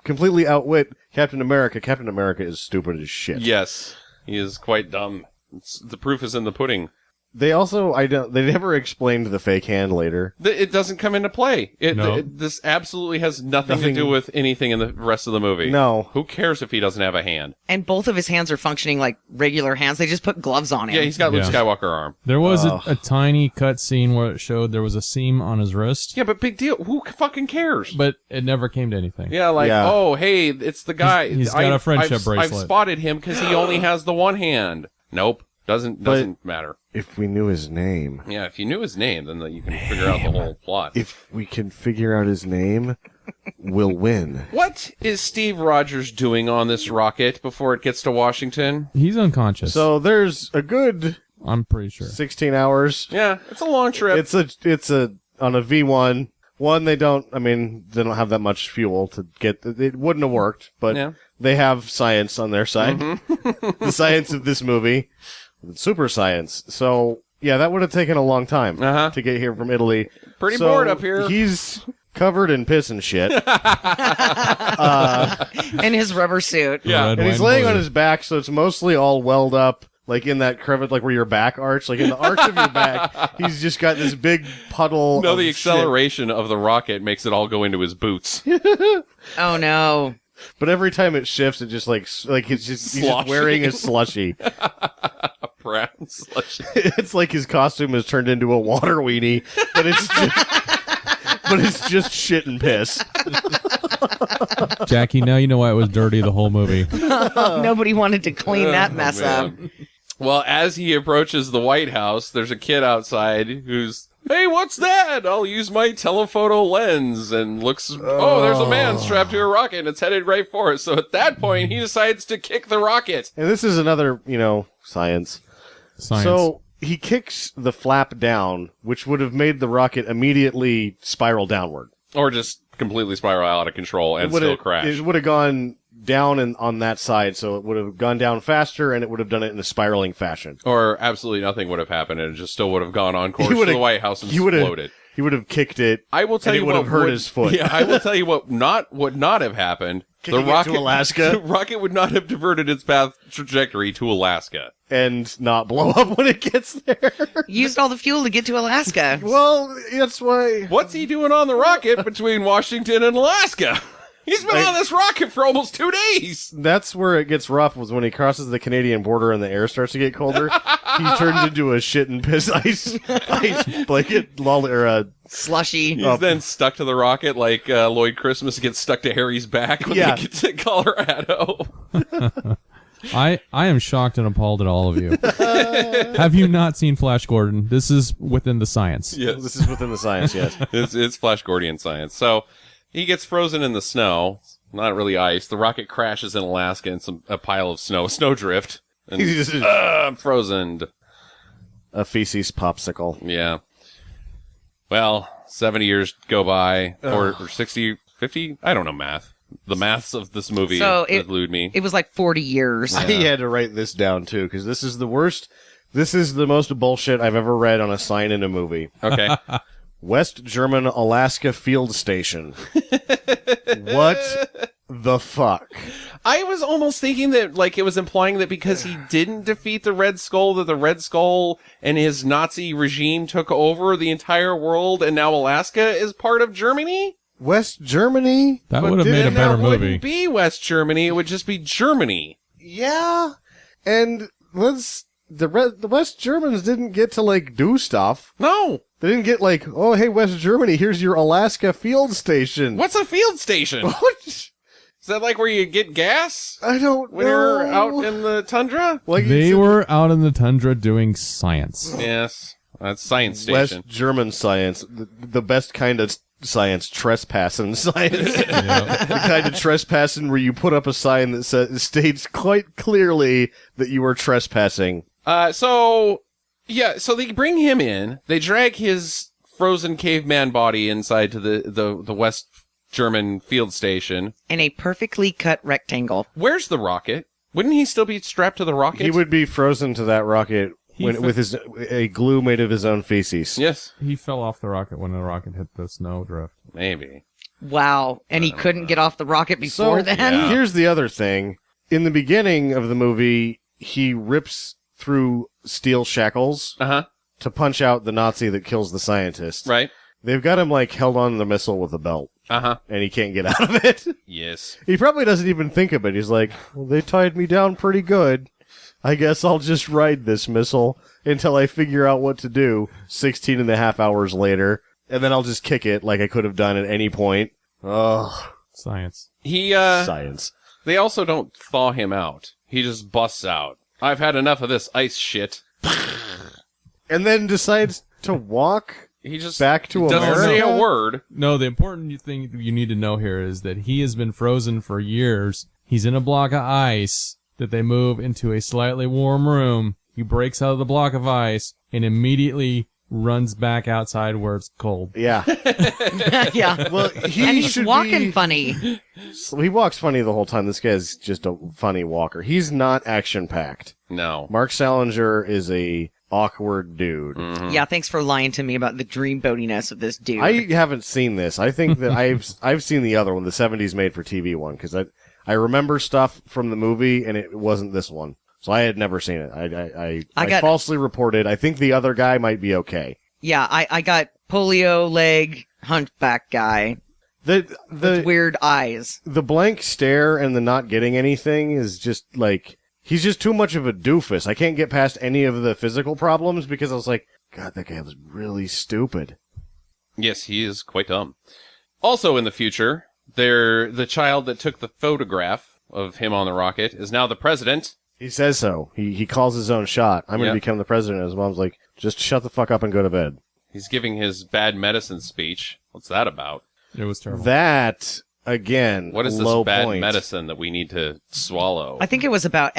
completely outwit Captain America is stupid as shit. Yes. He is quite dumb. The proof is in the pudding. They also, they never explained the fake hand later. It doesn't come into play. No. This absolutely has nothing to do with anything in the rest of the movie. No. Who cares if he doesn't have a hand? And both of his hands are functioning like regular hands. They just put gloves on him. Yeah, he's got Luke Yeah. Skywalker arm. There was Oh. a tiny cut scene where it showed there was a seam on his wrist, Yeah, but big deal. Who fucking cares? but it never came to anything. Yeah, like, Yeah. oh, hey, it's the guy. He's got a friendship I've bracelet. spotted him because he only has the one hand. Nope. Doesn't matter. If we knew his name. Yeah, if you knew his name, then you can figure out the whole plot. If we can figure out his name, we'll win. What is Steve Rogers doing on this rocket before it gets to Washington? He's unconscious. So there's a good I'm pretty sure. 16 hours. Yeah, it's a long trip. It's a on a V1. They don't have that much fuel to get, it wouldn't have worked, but Yeah. they have science on their side. The science of this movie. Super science. So, yeah, that would have taken a long time Uh-huh. to get here from Italy. Pretty So, bored up here. He's covered in piss and shit. In his rubber suit. Yeah. Red, And he's white, laying blue. on his back, so it's mostly all welled up, like in that crevice, like where your back arch, like in the arch of your back. He's just got this big puddle. No, of the shit. acceleration of the rocket makes it all go into his boots. Oh no. But every time it shifts, it just like it's just he's just Sloshy. wearing a slushy. Brown slush. It's like his costume has turned into a water weenie, but it's just shit and piss. Jackie, now you know why it was dirty the whole movie. Nobody wanted to clean that mess up. Man. Well, as he approaches the White House, there's a kid outside who's, hey, what's that? I'll use my telephoto lens, and looks, oh, there's a man strapped to a rocket, and it's headed right for it. So at that point, he decides to kick the rocket. And this is another, science. Science. So he kicks the flap down, which would have made the rocket immediately spiral downward. Or just completely spiral out of control and still crash. It would have gone down on that side, so it would have gone down faster, and it would have done it in a spiraling fashion. Or absolutely nothing would have happened, and it just still would have gone on course He to would the have- White House and he would have- exploded. He would have kicked it. I will tell and you it would what have hurt would- his foot. Yeah, I will tell you what would not have happened. Kicking it to Alaska? The rocket would not have diverted its path trajectory to Alaska. And not blow up when it gets there. Used all the fuel to get to Alaska. Well, that's why. What's he doing on the rocket between Washington and Alaska? He's been on this rocket for almost 2 days. That's where it gets rough, was when he crosses the Canadian border and the air starts to get colder. He turns into a shit and piss ice blanket, Slushy. He's then stuck to the rocket like Lloyd Christmas gets stuck to Harry's back when Yeah. they get to Colorado. I am shocked and appalled at all of you. Have you not seen Flash Gordon? This is within the science. Yes. This is within the science, yes. It's Flash Gordian science. So he gets frozen in the snow. Not really ice. The rocket crashes in Alaska in a pile of snow. Snowdrift. And, He's just I'm frozen. a feces popsicle. Yeah. Well, 70 years go by. Or 60, 50? I don't know math. The maths of this movie So elude me. It was like 40 years. I had to write this down, too, because this is the worst. This is the most bullshit I've ever read on a sign in a movie. Okay. West German Alaska Field Station. What the fuck? I was almost thinking that, like, it was implying that because he didn't defeat the Red Skull, that the Red Skull and his Nazi regime took over the entire world, and now Alaska is part of Germany? West Germany? That But would have made a didn't- better It movie. wouldn't be West Germany, it would just be Germany. Yeah. And the West Germans didn't get to, like, do stuff. No. They didn't get like, oh, hey, West Germany, here's your Alaska Field Station. What's a field station? What? Is that like where you get gas I don't when know. you're out in the tundra? Like They it's were out in the tundra doing science. Yes. That's science West station. German science, the best kind of science, trespassing science. Yeah. The kind of trespassing where you put up a sign that states quite clearly that you are trespassing. So they bring him in. They drag his frozen caveman body inside to the West German field station. In a perfectly cut rectangle. Where's the rocket? Wouldn't he still be strapped to the rocket? He would be frozen to that rocket with a glue made of his own feces. Yes, He fell off the rocket when the rocket hit the snowdrift. maybe. Wow. And he couldn't get off the rocket before then? yeah. Here's the other thing. In the beginning of the movie, he rips through steel shackles Uh-huh. to punch out the Nazi that kills the scientist. Right. They've got him, like, held on the missile with a belt, Uh-huh. and he can't get out of it. Yes. He probably doesn't even think of it. He's like, well, they tied me down pretty good. I guess I'll just ride this missile until I figure out what to do 16 and a half hours later, and then I'll just kick it like I could have done at any point. Ugh. Science. Science. They also don't thaw him out. He just busts out. I've had enough of this ice shit. And then decides to walk He just back to doesn't America. say a word. No, the important thing you need to know here is that he has been frozen for years. He's in a block of ice that they move into a slightly warm room. He breaks out of the block of ice and immediately runs back outside where it's cold. Yeah. Yeah. Well, he And he's should walking be- funny. So he walks funny the whole time. This guy's just a funny walker. He's not action-packed. No. Mark Salinger is a awkward dude. Yeah, thanks for lying to me about the dreamboatiness of this dude. I haven't seen this. I think that I've seen the other one, the 70s made-for-TV one, because I remember stuff from the movie, and it wasn't this one. So I had never seen it. I got- falsely reported. I think the other guy might be okay. Yeah, I got polio leg hunchback guy The with weird eyes. the blank stare and the not getting anything is just like, he's just too much of a doofus. I can't get past any of the physical problems because I was like, God, that guy was really stupid. Yes, he is quite dumb. Also in the future, the child that took the photograph of him on the rocket is now the president. He says so. He calls his own shot. I'm going Yeah. to become the president. His mom's like, just shut the fuck up and go to bed. He's giving his bad medicine speech. What's that about? It was terrible. That, again, What is this low bad point. medicine that we need to swallow? I think it was about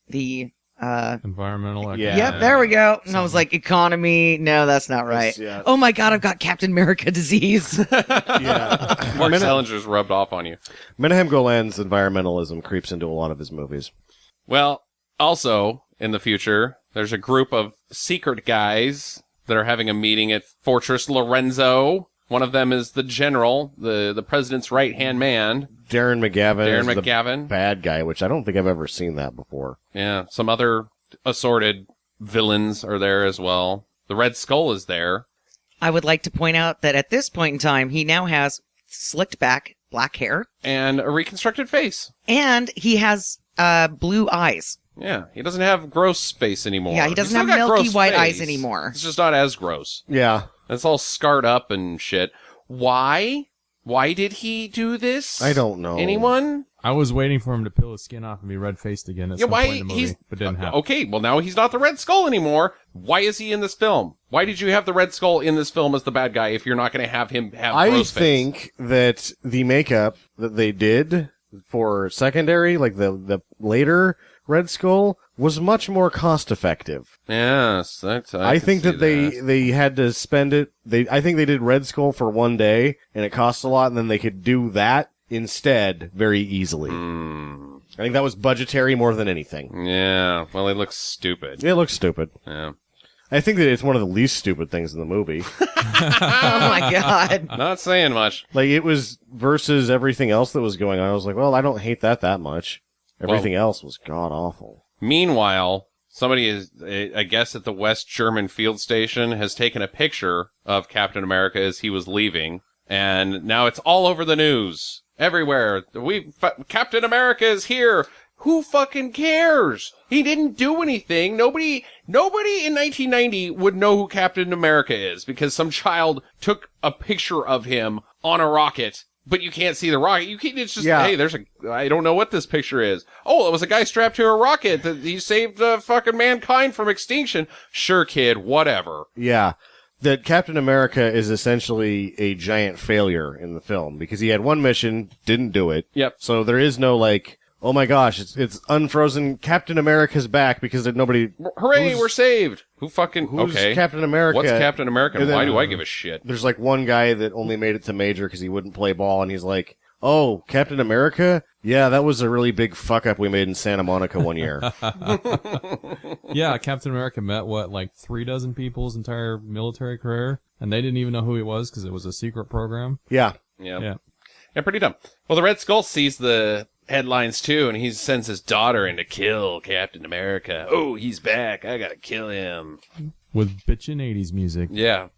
the. Environmental. Yeah. Yep, there we go. And I was like, economy. No, that's not right. yeah. Oh my God, I've got Captain America disease. Yeah. Mark Salinger's rubbed off on you. Menahem Golan's environmentalism creeps into a lot of his movies. Well, also in the future, there's a group of secret guys that are having a meeting at Fortress Lorenzo. One of them is the general, the president's right-hand man. Darren McGavin Darren is the McGavin. bad guy, which I don't think I've ever seen that before. Yeah, some other assorted villains are there as well. The Red Skull is there. I would like to point out that at this point in time, he now has slicked back black hair And a reconstructed face. and he has blue eyes. Yeah, he doesn't have gross face anymore. Yeah, he He's doesn't still have got milky gross white face. eyes anymore. It's just not as gross. Yeah. It's all scarred up and shit. Why? Why did he do this? I don't know. Anyone? I was waiting for him to peel his skin off and be red-faced again at some point in the movie, but didn't happen. Okay, well now he's not the Red Skull anymore. Why is he in this film? Why did you have the Red Skull in this film as the bad guy if you're not going to have him have I gross face? think that the makeup that they did for secondary, like the later Red Skull, was much more cost effective. Yes, that's. I think that they had to spend it. I think they did Red Skull for one day, and it cost a lot, and then they could do that instead very easily. I think that was budgetary more than anything. Yeah, well, it looks stupid. It looks stupid. Yeah. I think that it's one of the least stupid things in the movie. Oh my God. Not saying much. Like, it was versus everything else that was going on. I was like, well, I don't hate that much. Everything else was god awful. Meanwhile, somebody is, I guess, at the West German field station has taken a picture of Captain America as he was leaving, and now it's all over the news. Everywhere. Captain America is here. Who fucking cares? He didn't do anything. Nobody in 1990 would know who Captain America is because some child took a picture of him on a rocket. But you can't see the rocket. It's just, Yeah. hey, I don't know what this picture is. Oh, it was a guy strapped to a rocket that he saved fucking mankind from extinction. Sure, kid, whatever. Yeah. That Captain America is essentially a giant failure in the film because he had one mission, didn't do it. Yep. So there is no like, oh my gosh, it's unfrozen. Captain America's back because nobody. Hooray, who's- we're saved. Who fucking, Who's okay. Captain America? What's Captain America and And then- why do I give a shit? There's like one guy that only made it to Major because he wouldn't play ball, and he's like, "Oh, Captain America? Yeah, that was a really big fuck up we made in Santa Monica one year." Yeah, Captain America met, like 36 people his entire military career, and they didn't even know who he was because it was a secret program. Yeah. Yeah. Yeah. Yeah, pretty dumb. Well, the Red Skull sees the headlines too, and he sends his daughter in to kill Captain America. Oh, he's back. I gotta kill him. With bitchin' 80s music. Yeah.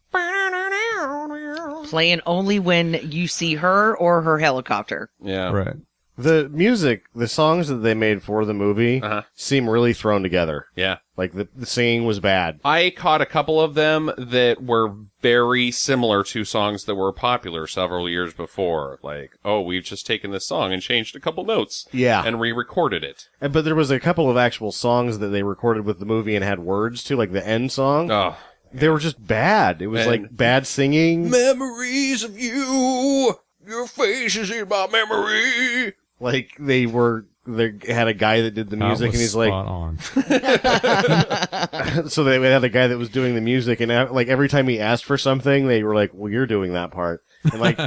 Playing only when you see her or her helicopter. Yeah. Right. The music, the songs that they made for the movie Uh-huh. seem really thrown together. Yeah. Like the singing was bad. I caught a couple of them that were very similar to songs that were popular several years before. Like, oh, we've just taken this song and changed a couple notes. Yeah. And re-recorded it. But there was a couple of actual songs that they recorded with the movie and had words to, like the end song. Oh. They were just bad. It was And- like bad singing. Memories of you. Your face is in my memory. Like they had a guy that did the music, and he's like, spot on. so they had a guy that was doing the music, and like every time he asked for something, they were like, "Well, you're doing that part." And like,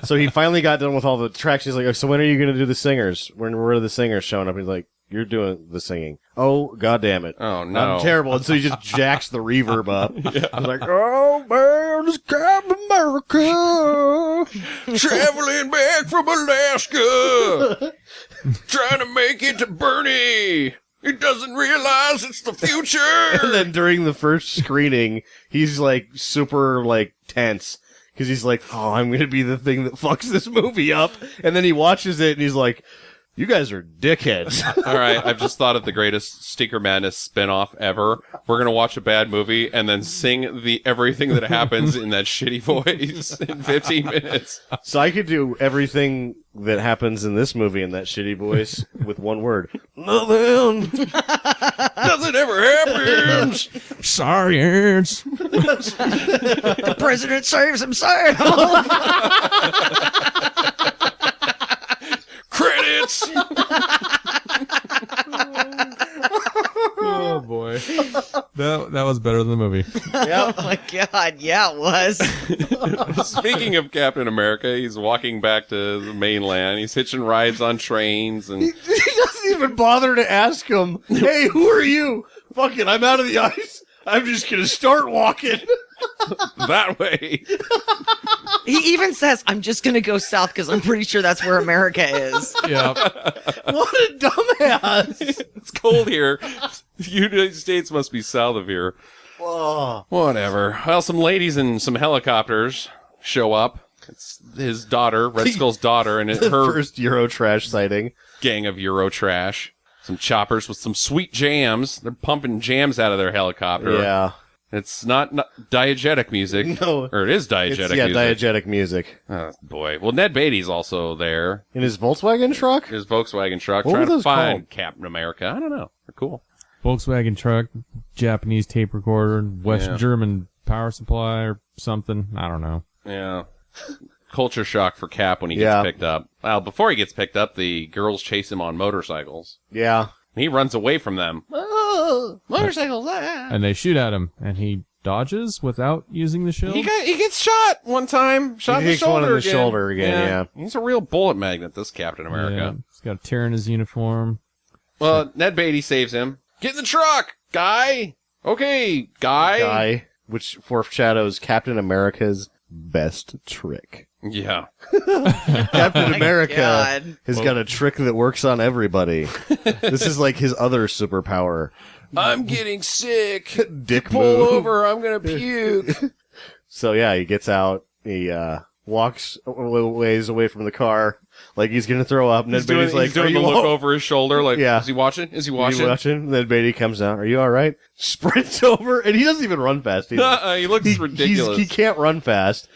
so he finally got done with all the tracks. He's like, "So when are you going to do the singers? When are the singers showing up?" He's like, "You're doing the singing." Oh, God damn it! Oh, no. I'm terrible. And so he just jacks the reverb up. I'm like, "Oh man, it's Captain America." Traveling back from Alaska. Trying to make it to Bernie. He doesn't realize it's the future. And then during the first screening, he's like super like tense because he's like, "Oh, I'm going to be the thing that fucks this movie up." And then he watches it and he's like, "You guys are dickheads." All right, I've just thought of the greatest Stinker Madness spinoff ever. We're gonna watch a bad movie and then sing everything that happens in that shitty voice in 15 minutes. So I could do everything that happens in this movie in that shitty voice with one word. Nothing. Nothing ever happens. Science. The president saves himself. Credits. Oh boy, that was better than the movie. Oh my god, yeah, it was. Speaking of Captain America, he's walking back to the mainland. He's hitching rides on trains and He doesn't even bother to ask him, "Hey, who are you?" Fuck it, I'm out of the ice. I'm just going to start walking. that way. He even says, "I'm just gonna go south because I'm pretty sure that's where America is." Yeah. What a dumbass. It's cold here. The United States must be south of here. Oh. Whatever. Well, some ladies in some helicopters show up. It's his daughter, Red Skull's daughter, and The her first Eurotrash sighting. gang of Euro trash. Some choppers with some sweet jams. They're pumping jams out of their helicopter. Yeah. It's not diegetic music. No. Or it is diegetic music. diegetic music. Oh, boy. Well, Ned Beatty's also there. In his Volkswagen truck? His Volkswagen truck. What were trying to those find called? Captain America. I don't know. They're cool. Volkswagen truck, Japanese tape recorder, West Yeah. German power supply or something. I don't know. Yeah. Culture shock for Cap when he Yeah. gets picked up. Well, before he gets picked up, the girls chase him on motorcycles. Yeah. He runs away from them. Oh, motorcycles. Ah. And they shoot at him, and he dodges without using the shield. He gets shot one time. Shot in the takes one shoulder in the again. shoulder again, yeah. He's a real bullet magnet, this Captain Yeah. America. He's got a tear in his uniform. Well, Ned Beatty saves him. Get in the truck, guy. Okay, Guy, which foreshadows Captain America's best trick. Yeah. Captain America God. has got a trick that works on everybody. This is like his other superpower. I'm getting sick. Dick Pull move. over. I'm going to puke. So yeah, he gets out. He walks a little ways away from the car, like he's gonna throw up. Ned Beatty's like, he's doing "Are the you look all- over his shoulder. Like, Yeah. is he watching? Is he Are watching? you watching?" Ned Beatty comes out. "Are you all right?" Sprints over, and he doesn't even run fast either. He looks ridiculous. He can't run fast,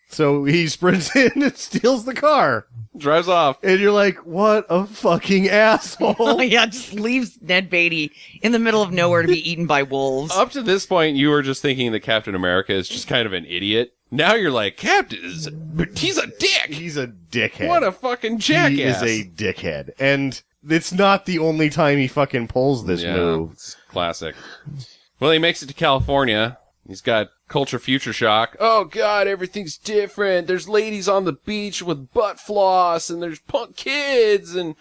so he sprints in and steals the car. Drives off. And you're like, "What a fucking Oh asshole!" yeah, just leaves Ned Beatty in the middle of nowhere to be eaten by wolves. Up to this point, you were just thinking that Captain America is just kind of an idiot. Now you're like, Captain he's a dick. He's a dickhead. What a fucking jackass. He is a dickhead, and it's not the only time he fucking pulls this move. It's classic. Well, he makes it to California. He's got culture future shock. Oh, God, everything's different. There's ladies on the beach with butt floss, and there's punk kids, and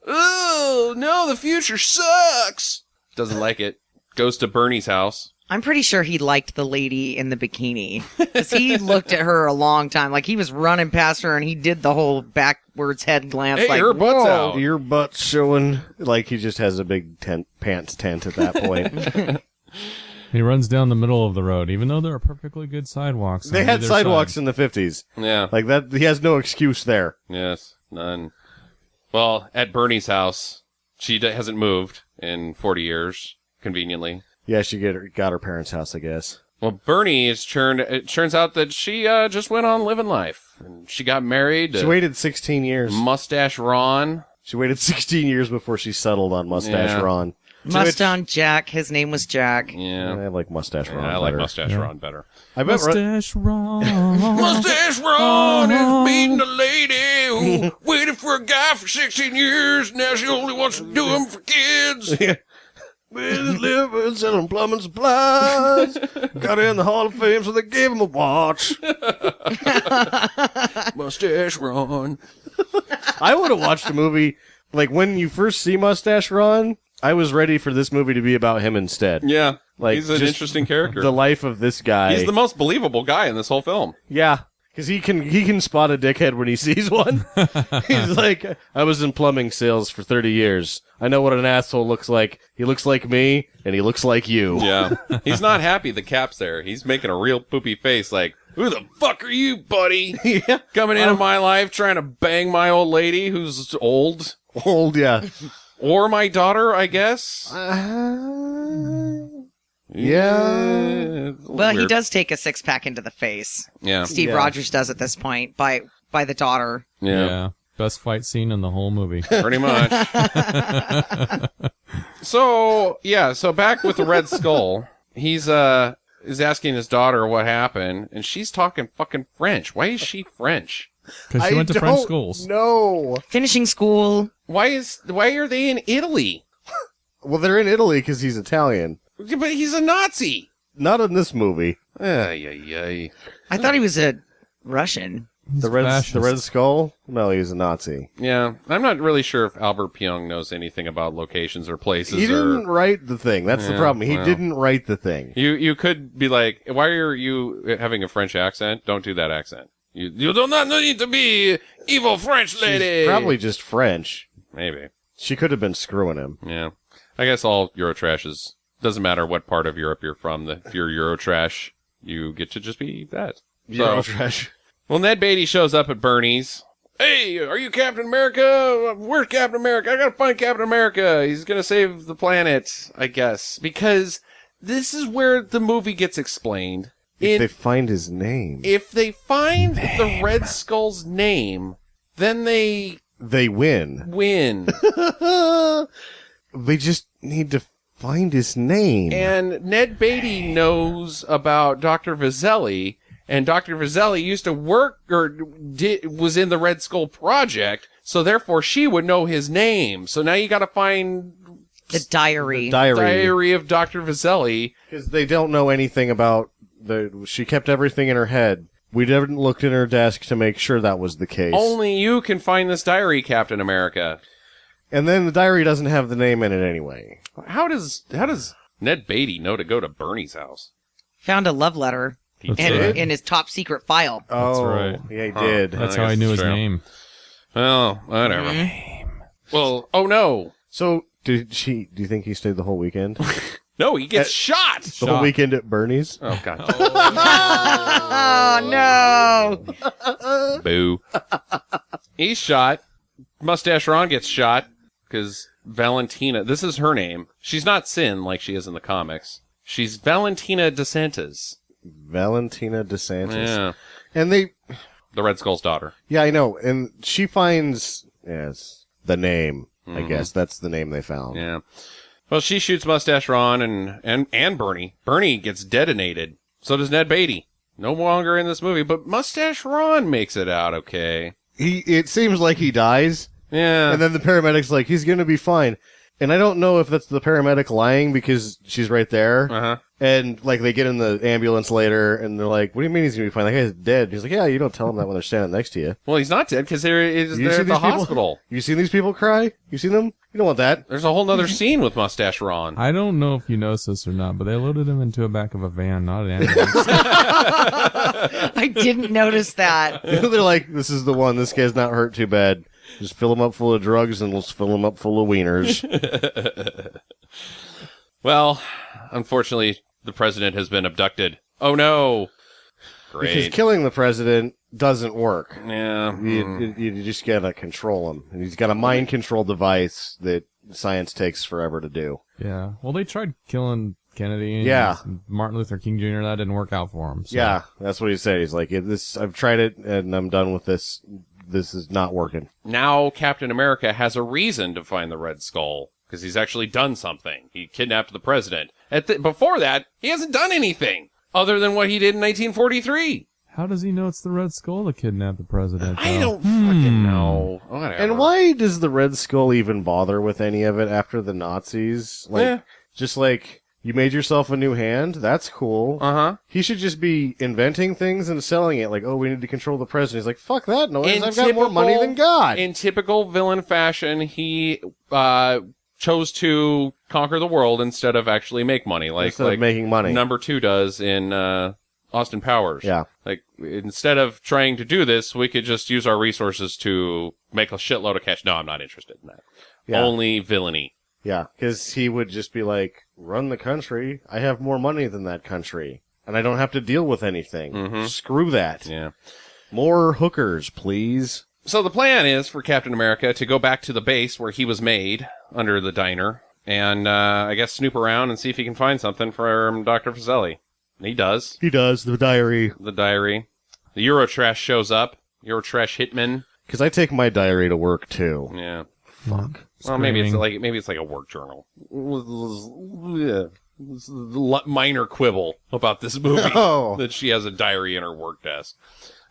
oh, no, the future sucks. Doesn't like it. Goes to Bernie's house. I'm pretty sure he liked the lady in the bikini because he looked at her a long time. Like he was running past her and he did the whole backwards head glance. Hey, like, her butt's whoa. out. Your butt's showing. Like he just has a big pants tent at that point. He runs down the middle of the road, even though there are perfectly good sidewalks. They on had either sidewalks side. in the 50s. Yeah. Like that, he has no excuse there. Yes. None. Well, at Bernie's house, she hasn't moved in 40 years, conveniently. Yeah, she got her parents' house, I guess. Well, Bernie it turns out that she just went on living life. And she got married She to waited 16 years. Mustache Ron. She waited 16 years before she settled on Mustache Yeah. Ron. Mustang Jack. His name was Jack. Yeah. I like Mustache Ron. I like better. Mustache Ron better. I bet Mustache Ron. Mustache Ron is meeting a lady who waited for a guy for 16 years. Now she only wants to do him for kids. with living, selling plumbing supplies. Got in the Hall of Fame, so they gave him a watch. Mustache Ron. I would have watched a movie, like, when you first see Mustache Ron, I was ready for this movie to be about him instead. Yeah. Like, he's an just interesting character. The life of this guy. He's the most believable guy in this whole film. Yeah. Because he can spot a dickhead when he sees one. He's like, I was in plumbing sales for 30 years. I know what an asshole looks like. He looks like me, and he looks like you. Yeah. He's not happy the cap's there. He's making a real poopy face like, who the fuck are you, buddy? Yeah. Coming into my life trying to bang my old lady who's old. Old, yeah. Or my daughter, I guess. Yeah. Well, he Weird. does take a 6-pack into the face. Yeah. Steve Yeah. Rogers does at this point by the daughter. Yeah. Best fight scene in the whole movie. Pretty much. So back with the Red Skull, he's is asking his daughter what happened, and she's talking fucking French. Why is she French? Because she went to French schools. No. Finishing school. Why are they in Italy? Well, they're in Italy because he's Italian. But he's a Nazi. Not in this movie. Ay, ay, ay. I thought he was a Russian. The Red fascist. Skull? No, he's a Nazi. Yeah, I'm not really sure if Albert Pyong knows anything about locations or places. He didn't write the thing. That's the Yeah, problem. He well. didn't write the thing. You could be like, why are you having a French accent? Don't do that accent. You do not need to be evil French lady. She's probably just French. Maybe. She could have been screwing him. Yeah. I guess all Eurotrash is, doesn't matter what part of Europe you're from. If you're Eurotrash, you get to just be that. Trash. Well, Ned Beatty shows up at Bernie's. Hey, are you Captain America? Where's Captain America? I gotta find Captain America. He's gonna save the planet, I guess. Because this is where the movie gets explained. If they find his name, If they find the Red Skull's name, then they they win. win. They just need to find his name. And Ned Beatty knows about Dr. Vizzelli, and Dr. Vizzelli used to work or was in the Red Skull Project, so therefore she would know his name. So now you got to find The diary. Diary of Dr. Vizzelli. Because they don't know anything about she kept everything in her head. We didn't look in her desk to make sure that was the case. Only you can find this diary, Captain America. And then the diary doesn't have the name in it anyway. How does Ned Beatty know to go to Bernie's house? Found a love letter That's in, right. in his top secret file. Oh, right. yeah, he did. That's I how I guess knew it's his true. name. Well, whatever. Well, oh no. So, do you think he stayed the whole weekend? No, he gets shot. The whole weekend at Bernie's? Oh, God. Oh no! Boo. He's shot. Mustache Ron gets shot because Valentina, this is her name. She's not Sin like she is in the comics. She's Valentina DeSantis. Valentina DeSantis. Yeah. And the Red Skull's daughter. Yeah, I know. And she finds, yes, the name. I guess that's the name they found. Yeah. Well, she shoots Mustache Ron and Bernie. Bernie gets detonated. So does Ned Beatty. No longer in this movie, but Mustache Ron makes it out okay. It seems like he dies. Yeah. And then the paramedic's like, he's going to be fine. And I don't know if that's the paramedic lying because she's right there. Uh-huh. And, like, they get in the ambulance later, and they're like, what do you mean he's going to be fine? That guy's dead. He's like, yeah, you don't tell them that when they're standing next to you. Well, he's not dead because they're at seen the these people? hospital. You seen these people cry? You seen them? You don't want that. There's a whole nother scene with Mustache Ron. I don't know if you noticed this or not, but they loaded him into the back of a van, not an ambulance. I didn't notice that. They're like, this is the one. This guy's not hurt too bad. Just fill him up full of drugs and let's fill him up full of wieners. Well, unfortunately, the president has been abducted. Oh, no. Because Great. killing the president doesn't work. Yeah. You just gotta control him. And he's got a mind control device that science takes forever to do. Yeah. Well, they tried killing Kennedy. And Yeah. Martin Luther King Jr. That didn't work out for him. So. Yeah, that's what he said. He's like, I've tried it and I'm done with this. This is not working. Now Captain America has a reason to find the Red Skull because he's actually done something. He kidnapped the president. Before that, he hasn't done anything other than what he did in 1943. How does he know it's the Red Skull that kidnapped the president? I though? don't fucking know. Whatever. And why does the Red Skull even bother with any of it after the Nazis? Like, Yeah. just like, you made yourself a new hand? That's cool. Uh-huh. He should just be inventing things and selling it. Like, oh, we need to control the president. He's like, fuck that noise. I've got more money than God. In typical villain fashion, he chose to conquer the world instead of actually make money. Instead of making money. Number 2 does in Austin Powers. Yeah. Like, instead of trying to do this, we could just use our resources to make a shitload of cash. No, I'm not interested in that. Yeah. Only villainy. Yeah, because he would just be like, run the country. I have more money than that country. And I don't have to deal with anything. Mhm. Screw that. Yeah. More hookers, please. So the plan is for Captain America to go back to the base where he was made, under the diner, and I guess snoop around and see if he can find something from Dr. Fazeli. And he does. He does, the diary. The diary. The Eurotrash shows up. Eurotrash hitman. Because I take my diary to work, too. Yeah. Fuck. Well, maybe it's Screaming. like a work journal. Minor quibble about this movie Oh. that she has a diary in her work desk.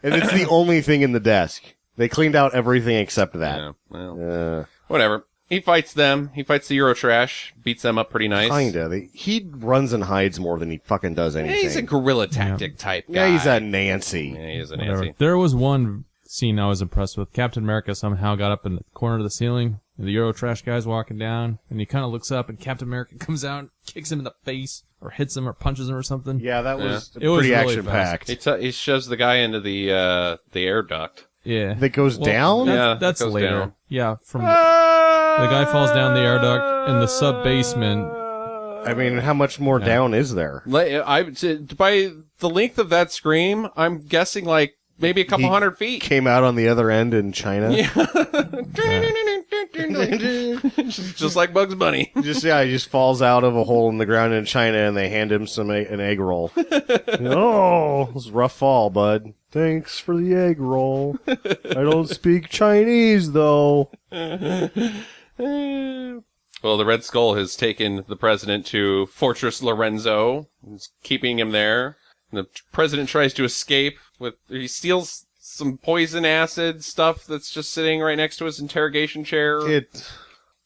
And it's the only thing in the desk. They cleaned out everything except that. Yeah, well, whatever. He fights them. He fights the Eurotrash. Beats them up pretty nice. Kinda. He runs and hides more than he fucking does Yeah, anything. he's a guerrilla tactic type guy. Yeah, he's a Nancy. Yeah, he is a Whatever. Nancy. There was one scene I was impressed with. Captain America somehow got up in the corner of the ceiling, and the Eurotrash guy's walking down, and he kind of looks up, and Captain America comes out and kicks him in the face, or hits him, or punches him, or something. Yeah, that was It was pretty really action-packed. He shoves the guy into the air duct. Yeah. That goes down? Yeah, That's that goes later. down. Yeah, from the guy falls down the air duct in the sub basement. I mean, how much more down is there? By the length of that scream, I'm guessing like maybe a couple He hundred feet. Came out on the other end in China. Just like Bugs Bunny. He just falls out of a hole in the ground in China, and they hand him an egg roll. Oh, it was a rough fall, bud. Thanks for the egg roll. I don't speak Chinese, though. Well, the Red Skull has taken the president to Fortress Lorenzo. He's keeping him there. The president tries to escape. He steals some poison acid stuff that's just sitting right next to his interrogation chair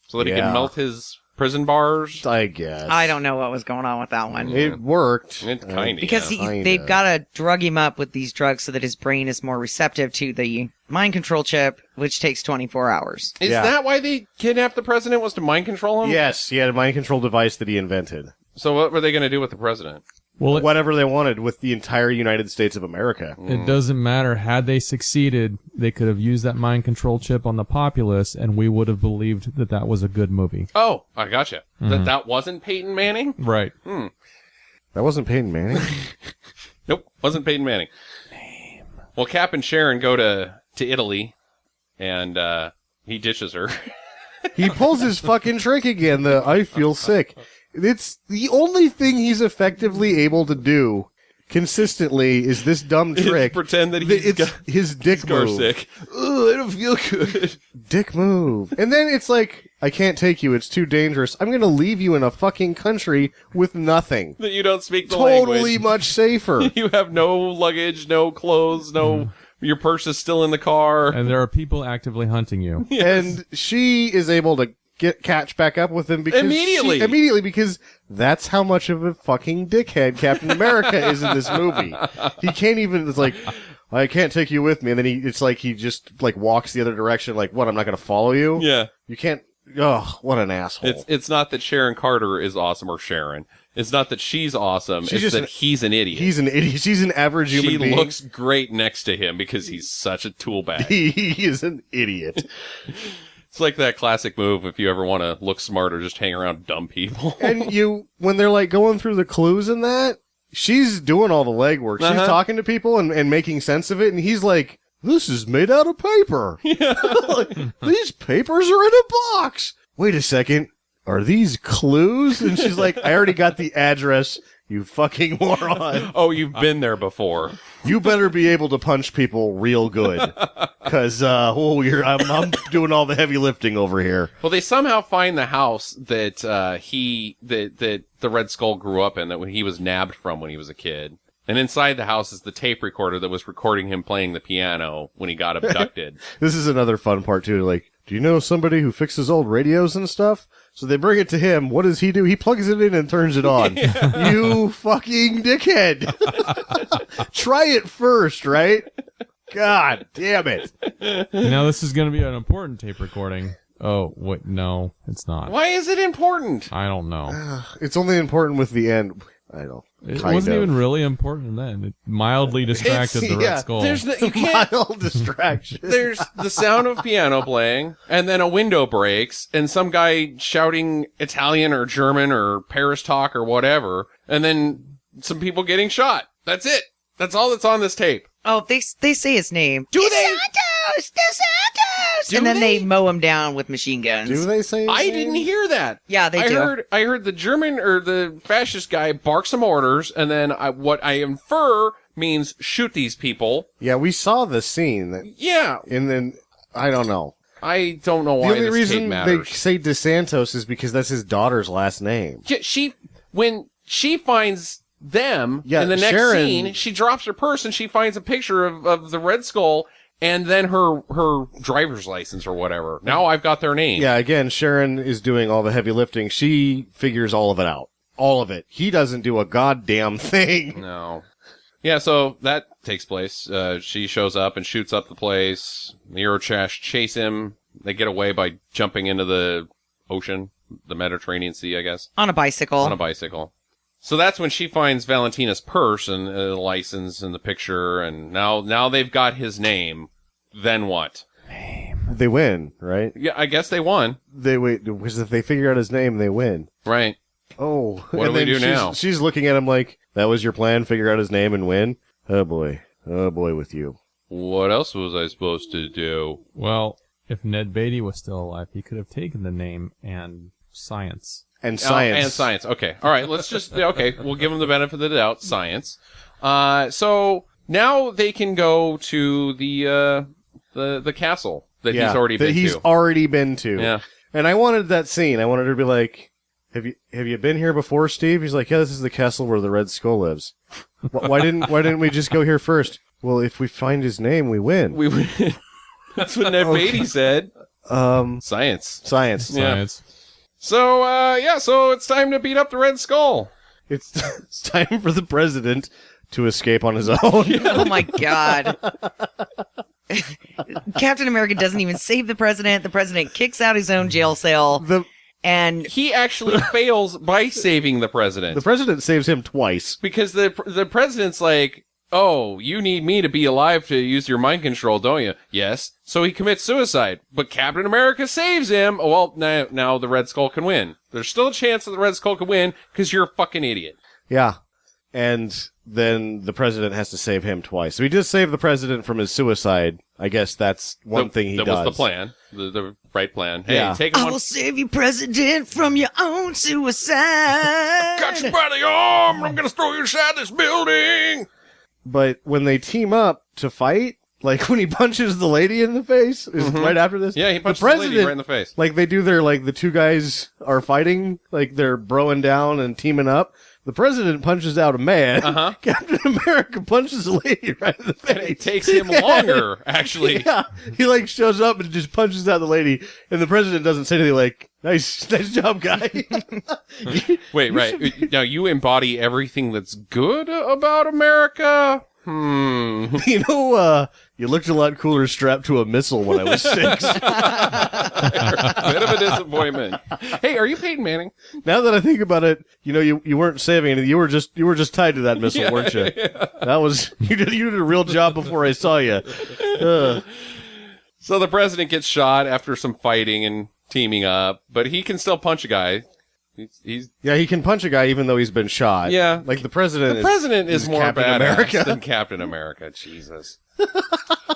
so that he yeah. can melt his prison bars. I guess. I don't know what was going on with that one. It worked. It kinda, Because Kinda. they've got to drug him up with these drugs so that his brain is more receptive to the mind control chip, which takes 24 hours. Is Yeah. that why they kidnapped the president, was to mind control him? Yes, he had a mind control device that he invented. So what were they going to do with the president? Well, Whatever they wanted with the entire United States of America. it doesn't matter. Had they succeeded, they could have used that mind control chip on the populace, and we would have believed that that was a good movie. Oh, I gotcha. That wasn't Peyton Manning? Right. That wasn't Peyton Manning. Nope, wasn't Peyton Manning. Well, Cap and Sharon go to Italy, and he ditches her. He pulls his fucking trick again, the I feel sick. It's the only thing he's effectively able to do consistently is this dumb trick. Pretend that he's it's his dick car move. sick. Ugh, I don't feel good. Dick move. And then it's like, I can't take you, it's too dangerous. I'm gonna leave you in a fucking country with nothing. That you don't speak the Totally language. much safer. You have no luggage, no clothes, no... Your purse is still in the car. And there are people actively hunting you. And she is able to catch back up with him because Immediately. because that's how much of a fucking dickhead Captain America is in this movie. He can't even. It's like, I can't take you with me, and then it's like he just like walks the other direction. Like, what? I'm not going to follow you. Yeah. You can't. Oh, what an asshole! It's not that Sharon Carter is awesome or Sharon. It's not that she's awesome. She's it's just that he's an idiot. He's an idiot. She's an average human She being. looks great next to him because he's such a tool bag. He is an idiot. It's like that classic move if you ever want to look smarter, just hang around dumb people. And when they're like going through the clues and that, she's doing all the legwork. She's talking to people and making sense of it, and he's like, this is made out of paper. Like, these papers are in a box. Wait a second. Are these clues? And she's like, I already got the address, you fucking moron. Oh, you've been there before. You better be able to punch people real good. Because, I'm doing all the heavy lifting over here. Well, they somehow find the house that that the Red Skull grew up in, that when he was nabbed from when he was a kid. And inside the house is the tape recorder that was recording him playing the piano when he got abducted. This is another fun part, too. Like, do you know somebody who fixes old radios and stuff? So they bring it to him. What does he do? He plugs it in and turns it on. You fucking dickhead. Try it first, right? God damn it. Now this is going to be an important tape recording. Oh, wait, no, it's not. Why is it important? I don't know. It's only important with the end. I don't. It kind wasn't of. even really important then. It mildly distracted the Red Skull. You can't. Mild distraction. There's the sound of piano playing, and then a window breaks, and some guy shouting Italian or German or Paris talk or whatever, and then some people getting shot. That's it. That's all that's on this tape. Oh, they say his name. Do they? DeSantos! Do And then they? they mow him down with machine guns. Do they say his I name? didn't hear that. Yeah, they do. I heard the German or the fascist guy bark some orders, and then what I infer means shoot these people. Yeah, we saw the scene. Yeah, And then, I don't know. I don't know The why only this tape reason they matters. say DeSantos is because that's his daughter's last name. When she finds them Yeah, in the next Sharon- scene, she drops her purse and she finds a picture of the Red Skull and then her driver's license or whatever. Now I've got their name. Yeah, again, Sharon is doing all the heavy lifting. She figures all of it out. All of it. He doesn't do a goddamn thing. No. Yeah, so that takes place. She shows up and shoots up the place. The Eurotrash chase him. They get away by jumping into the ocean, the Mediterranean Sea, I guess, On a bicycle. on a bicycle. So that's when she finds Valentina's purse and the license and the picture, and now they've got his name. Then what? They win, right? Yeah, I guess they won. They wait, because if they figure out his name, they win. Right. Oh. What do and we then do now? She's looking at him like, that was your plan? Figure out his name and win? Oh boy. Oh boy with you. What else was I supposed to do? Well, if Ned Beatty was still alive, he could have taken the name and science. And science. And science. Okay. All right. Let's just, okay. We'll give them the benefit of the doubt. Science. So now they can go to the castle that he's already been he's to. already been to. Yeah. And I wanted that scene. I wanted her to be like, have you been here before, Steve? He's like, yeah, this is the castle where the Red Skull lives. Why didn't we just go here first? Well, if we find his name, we win. We That's what Ned Beatty said. Science. Science. Yeah. Science. So, so it's time to beat up the Red Skull. It's time for the president to escape on his own. Oh my god. Captain America doesn't even save the president. The president kicks out his own jail cell. And He actually fails by saving the president. The president saves him twice. Because the president's like, oh, you need me to be alive to use your mind control, don't you? Yes. So he commits suicide. But Captain America saves him. Well, now the Red Skull can win. There's still a chance that the Red Skull can win because you're a fucking idiot. Yeah. And then the president has to save him twice. So he does save the president from his suicide. I guess that's one thing he does. That was the plan. The right plan. Hey, Yeah. take him I will save you, president, from your own suicide. Got you by the arm. I'm going to throw you inside this building. But when they team up to fight, like when he punches the lady in the face, is right after this? Yeah, he punches the the president, lady right in the face. Like they do their, like the two guys are fighting, like they're broing down and teaming up. The president punches out a man. Uh-huh. Captain America punches the lady right in the face. And it takes him longer, actually. Yeah, he like shows up and just punches out the lady, and the president doesn't say anything like, Nice job, guy. Wait, right. Now you embody everything that's good about America? You looked a lot cooler strapped to a missile when I was 6. Bit of a disappointment. Hey, are you Peyton Manning? Now that I think about it, you weren't saving anything. You were just tied to that missile, weren't you? Yeah. That was you did a real job before I saw you. So the president gets shot after some fighting and teaming up, but he can still punch a guy. He's he can punch a guy even though he's been shot. Yeah. like the president. The president is more Captain badass America. than Captain America. Jesus.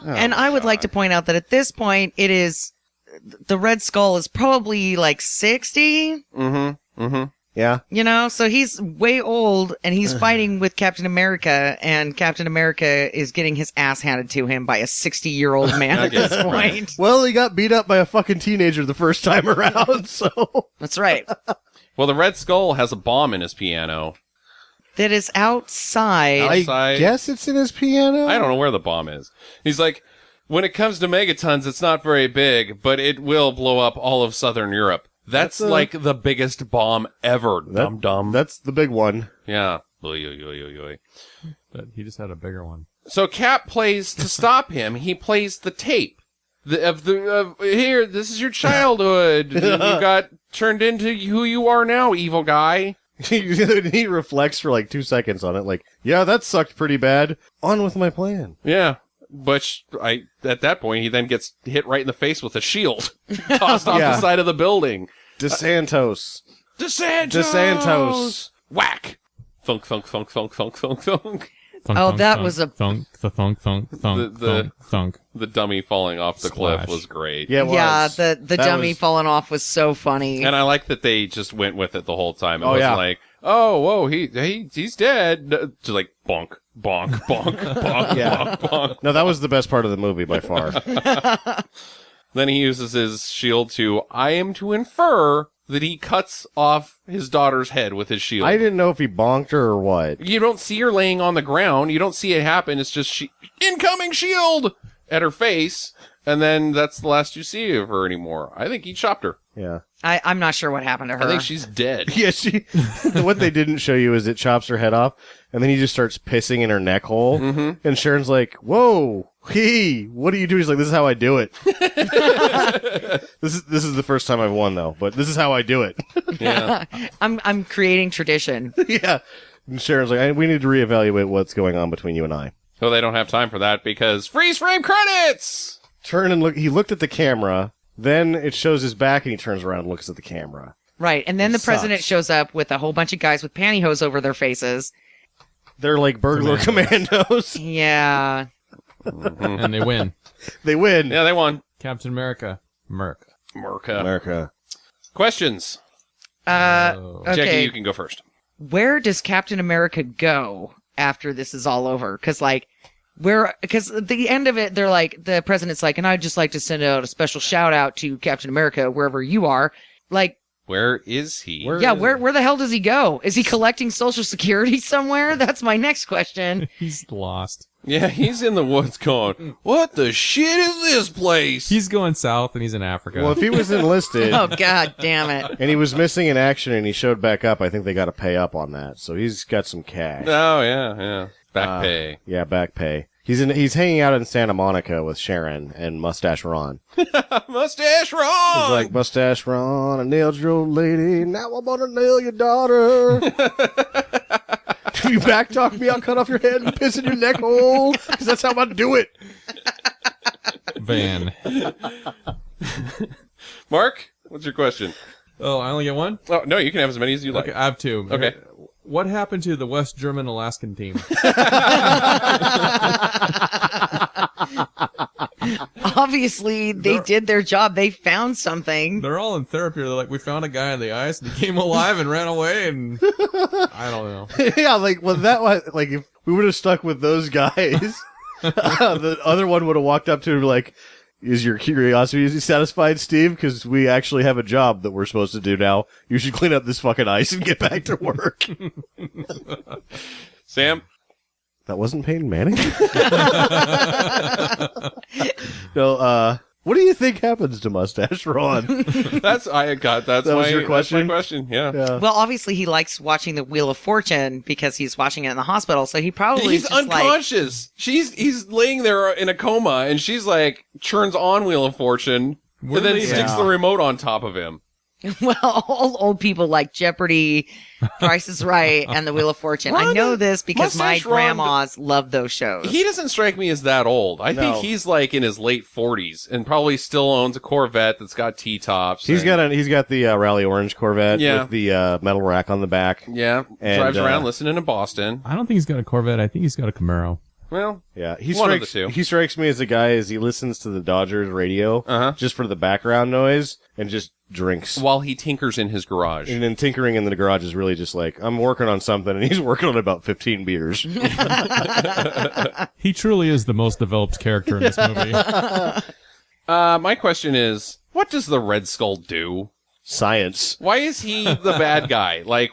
And I would like to point out that at this point, it is the Red Skull is probably like 60. Yeah. So he's way old and he's fighting with Captain America, and Captain America is getting his ass handed to him by a 60-year-old man at this point. Well, he got beat up by a fucking teenager the first time around, so. That's right. Well, the Red Skull has a bomb in his piano. That is outside. Outside. I guess it's in his piano. I don't know where the bomb is. He's like, when it comes to megatons, it's not very big, but it will blow up all of Southern Europe. That's like the biggest bomb ever, dum-dum. That's the big one. Yeah. Oy, oy, oy, oy, oy. But he just had a bigger one. So Cap plays, to stop him, he plays the tape. Here, this is your childhood. You got turned into who you are now, evil guy. He reflects for like 2 seconds on it, like, yeah, that sucked pretty bad. On with my plan. Yeah. But at that point, he then gets hit right in the face with a shield. Tossed off the side of the building. DeSantos. Whack. Thunk, thunk, thunk, thunk, thunk, thunk, thunk. Thunk, Oh, thunk, that thunk, was a- thunk, the thunk, thunk, thunk, The- thunk, thunk. The dummy falling off the cliff Splash. was great. Yeah, it was. Yeah, the That dummy was- falling off was so funny. And I like that they just went with it the whole time. It Oh, wasn't yeah. like, oh, whoa, he's dead. No, just like, bonk, bonk, bonk, bonk, Yeah. bonk, bonk. No, that was the best part of the movie by far. Then he uses his shield I am to infer that he cuts off his daughter's head with his shield. I didn't know if he bonked her or what. You don't see her laying on the ground. You don't see it happen. It's just incoming shield at her face. And then that's the last you see of her anymore. I think he chopped her. Yeah. I'm not sure what happened to her. I think she's dead. Yeah, what they didn't show you is it chops her head off, and then he just starts pissing in her neck hole. Mm-hmm. And Sharon's like, whoa, what do you do? He's like, this is how I do it. This is the first time I've won, though, but this is how I do it. Yeah. I'm creating tradition. Yeah. And Sharon's like, we need to reevaluate what's going on between you and I. Well, they don't have time for that because freeze frame credits! Turn and look. He looked at the camera. Then it shows his back, and he turns around and looks at the camera. Right. And then the Sucks. president shows up with a whole bunch of guys with pantyhose over their faces. They're like burglar commandos. Yeah. And they win. They win. Yeah, they won. Captain America. Merc. America. Questions? Okay. Jackie, you can go first. Where does Captain America go after this is all over? Because at the end of it, they're like, the president's like, and I'd just like to send out a special shout out to Captain America wherever you are. Like, Where is he? Where- where the hell does he go? Is he collecting Social Security somewhere? That's my next question. He's lost. Yeah, he's in the woods going, what the shit is this place? He's going south and he's in Africa. Well, if he was enlisted Oh, God damn it. and he was missing in action and he showed back up, I think they got to pay up on that. So he's got some cash. Oh, yeah. Back pay. Yeah, back pay. He's hanging out in Santa Monica with Sharon and Mustache Ron. Mustache Ron! He's like, Mustache Ron, I nailed your old lady. Now I'm gonna nail your daughter. If you backtalk me, I'll cut off your head and piss in your neck hole. Because that's how I'm gonna do it. Van. Mark, what's your question? Oh, I only get one? Oh, no, you can have as many as you like. Okay, I have two. Okay. What happened to the West German Alaskan team? Obviously, they did their job. They found something. They're all in therapy. They're like, we found a guy on the ice and he came alive and ran away and I don't know. Yeah, like, well, that was, like, if we would have stuck with those guys, the other one would have walked up to him like, is your curiosity satisfied, Steve? Because we actually have a job that we're supposed to do now. You should clean up this fucking ice and get back to work. Sam? That wasn't Peyton Manning? No, What do you think happens to Mustache Ron? That's That was your question? That's my question. Yeah. Yeah. Well, obviously he likes watching the Wheel of Fortune because he's watching it in the hospital. So he probably He's just like, unconscious. He's laying there in a coma, and she's like turns on Wheel of Fortune, and then they- sticks Yeah. the remote on top of him. well, all old people like Jeopardy, Price is Right, and the Wheel of Fortune. I Ron, know this because my Mustache Ron- grandmas love those shows. He doesn't strike me as that old. I think No. he's like in his late 40s, and probably still owns a Corvette that's got T-tops. He's and- got the Rally Orange Corvette Yeah. with the metal rack on the back. yeah, And, drives around listening to Boston. I don't think he's got a Corvette. I think he's got a Camaro. Well, Yeah, One of the two. He strikes me as a guy as he listens to the Dodgers radio Uh-huh. just for the background noise and just drinks. while he tinkers in his garage. And then tinkering in the garage is really just like, I'm working on something, and he's working on about 15 beers. He truly is the most developed character in this movie. My question is, what does the Red Skull do? Science. Why is he the bad guy? Like,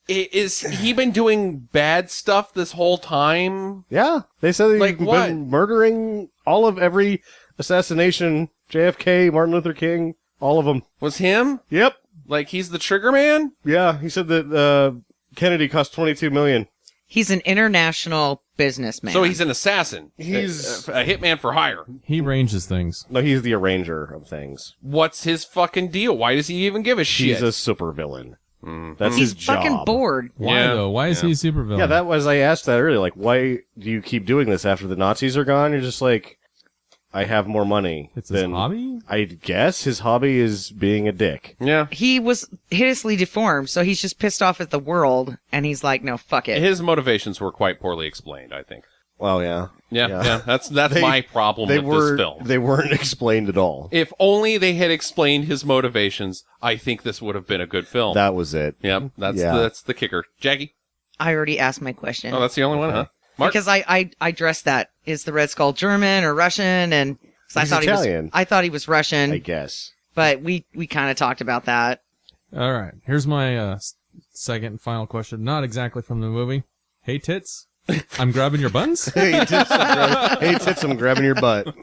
is he been doing bad stuff this whole time? Yeah, they said he's Like been what? murdering all of every assassination. JFK, Martin Luther King, all of them. Was him? Yep. Like, he's the trigger man? Yeah, he said that Kennedy cost $22 million. He's an international businessman. So he's an assassin. He's- a hitman for hire. He arranges things. No, he's the arranger of things. What's his fucking deal? Why does he even give a shit? He's a supervillain. That's he's his job. fucking bored. Why Yeah. though? Why is he a supervillain? Yeah, that was I asked that earlier. Like, why do you keep doing this after the Nazis are gone? You're just like, I have more money. It's his than hobby? I guess his hobby is being a dick. Yeah. He was hideously deformed, so he's just pissed off at the world, and he's like, no, fuck it. His motivations were quite poorly explained, I think. Well, yeah. Yeah. That's They- my problem They with this film. They weren't explained at all. If only they had explained his motivations, I think this would have been a good film. That was it. Yep, Yeah. that's the kicker. Jackie? I already asked my question. Oh, that's the only one, huh? Mark? Because I addressed that. Is the Red Skull German or Russian? And 'cause He's Italian. I thought he was Russian, I guess. but we kind of talked about that. All right. Here's my second and final question. Not exactly from the movie. Hey, tits. I'm grabbing your buns? Hey, tits, I'm grabbing your butt.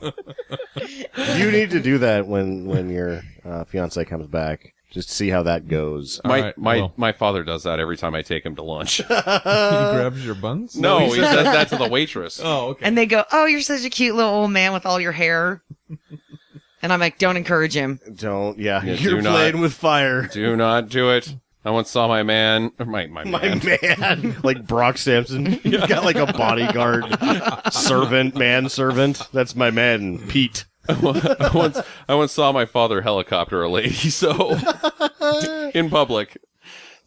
You need to do that when your fiance comes back. Just see how that goes. All My right, my well. my father does that every time I take him to lunch. He grabs your buns? No, he says that to the waitress. Oh, okay. And they go, "Oh, you're such a cute little old man with all your hair." And I'm like, "Don't encourage him." Don't. Yeah, Yeah, you're do not. playing with fire. Do not do it. I once saw my man, or my man. My man, like Brock Sampson, you got like a bodyguard, servant. That's my man, Pete. I once saw my father helicopter a lady, so in public.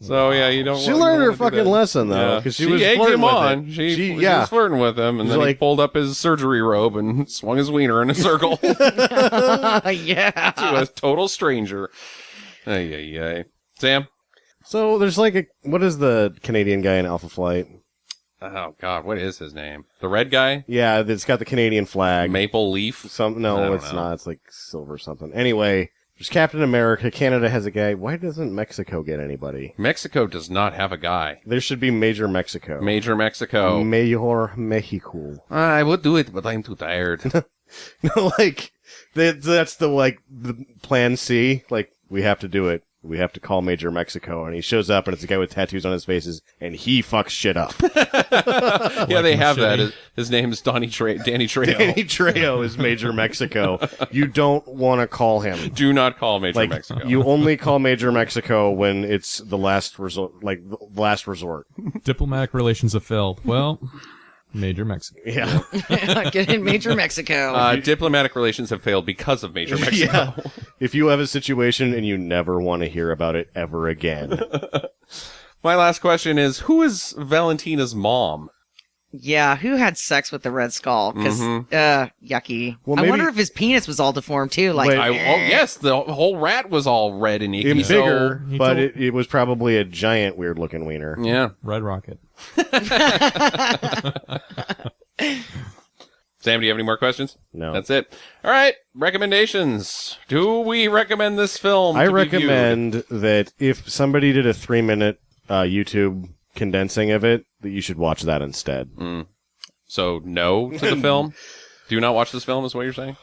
So yeah, you don't. She you learned don't her wanna do fucking that. lesson though, Yeah. because she was egged flirting him with on. it. She yeah, was flirting with him, and He's then he like- pulled up his surgery robe and swung his wiener in a circle Yeah. to a total stranger. Ay, ay, ay. Sam. So there's like what is the Canadian guy in Alpha Flight? Oh God, what is his name? The red guy? Yeah, it's got the Canadian flag. Maple Leaf. I don't it's know. not. It's like silver something. Anyway, there's Captain America. Canada has a guy. Why doesn't Mexico get anybody? Mexico does not have a guy. There should be Major Mexico. Major Mexico. Mayor Mexico. I would do it, but I'm too tired. No, like that's the plan C. Like we have to do it. We have to call Major Mexico, and he shows up, and it's a guy with tattoos on his faces, and he fucks shit up. Yeah, they have machete. that. His name is Danny Trejo. Danny Trejo is Major Mexico. You don't want to call him. Do not call Major Like Mexico. you only call Major Mexico when it's the last resort. Like the last resort. Diplomatic relations have failed. Well, Major Mexico. Yeah. Get in Major Mexico. Diplomatic relations have failed because of Major Mexico. Yeah. If you have a situation and you never want to hear about it ever again. My last question is, who is Valentina's mom? Yeah, who had sex with the Red Skull? Because, yucky. Well, I maybe- wonder if his penis was all deformed too. Like, Wait. Oh, yes, the whole rat was all red and icky. And so- bigger, he but told- it was probably a giant weird looking wiener. Yeah. Red Rocket. Sam, do you have any more questions? No. That's it. All right. Recommendations. Do we recommend this film? I to be viewed? recommend that if somebody did a 3-minute YouTube condensing of it, that you should watch that instead. So, no to the film? Do not watch this film, is what you're saying?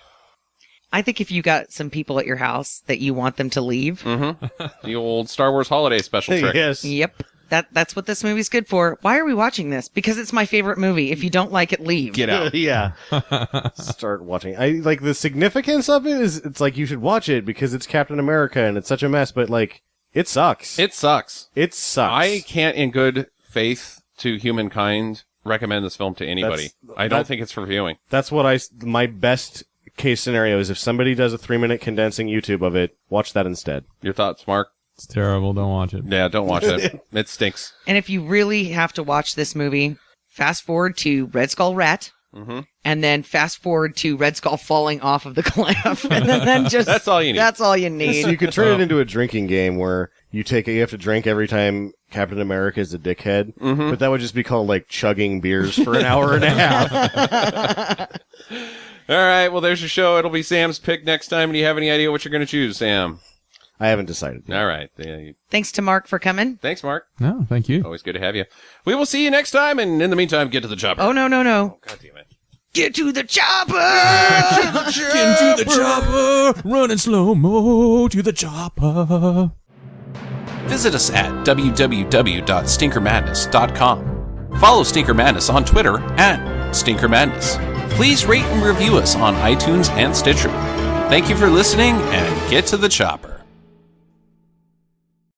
I think if you got some people at your house that you want them to leave, The old Star Wars holiday special trick. Yes. yep, that's what this movie's good for. Why are we watching this? Because it's my favorite movie. If you don't like it, leave. Get out. Yeah. Start watching. I like the significance of it is it's like you should watch it because it's Captain America and it's such a mess, but like it sucks. It sucks. It sucks. I can't, in good faith to humankind, recommend this film to anybody. I don't think it's for viewing. That's what my best case scenario is if somebody does a 3-minute condensing YouTube of it, watch that instead. Your thoughts, Mark? It's terrible. Don't watch it. Yeah, don't watch it. It stinks. And if you really have to watch this movie, fast forward to Red Skull Rat, and then fast forward to Red Skull falling off of the cliff, and then just That's all you need. That's all you need. So you could turn it into a drinking game where you have to drink every time Captain America is a dickhead, but that would just be called like chugging beers for an hour and a half. All right, well, there's your show. It'll be Sam's pick next time. Do you have any idea what you're going to choose, Sam? I haven't decided yet. All right. Thanks to Mark for coming. Thanks, Mark. No, thank you. Always good to have you. We will see you next time, and in the meantime, get to the chopper. Oh, no. God damn it. Get to the chopper! Into the chopper, running slow-mo to the chopper. Visit us at www.stinkermadness.com. Follow Stinker Madness on Twitter at Stinker Madness. Please rate and review us on iTunes and Stitcher. Thank you for listening, and get to the chopper.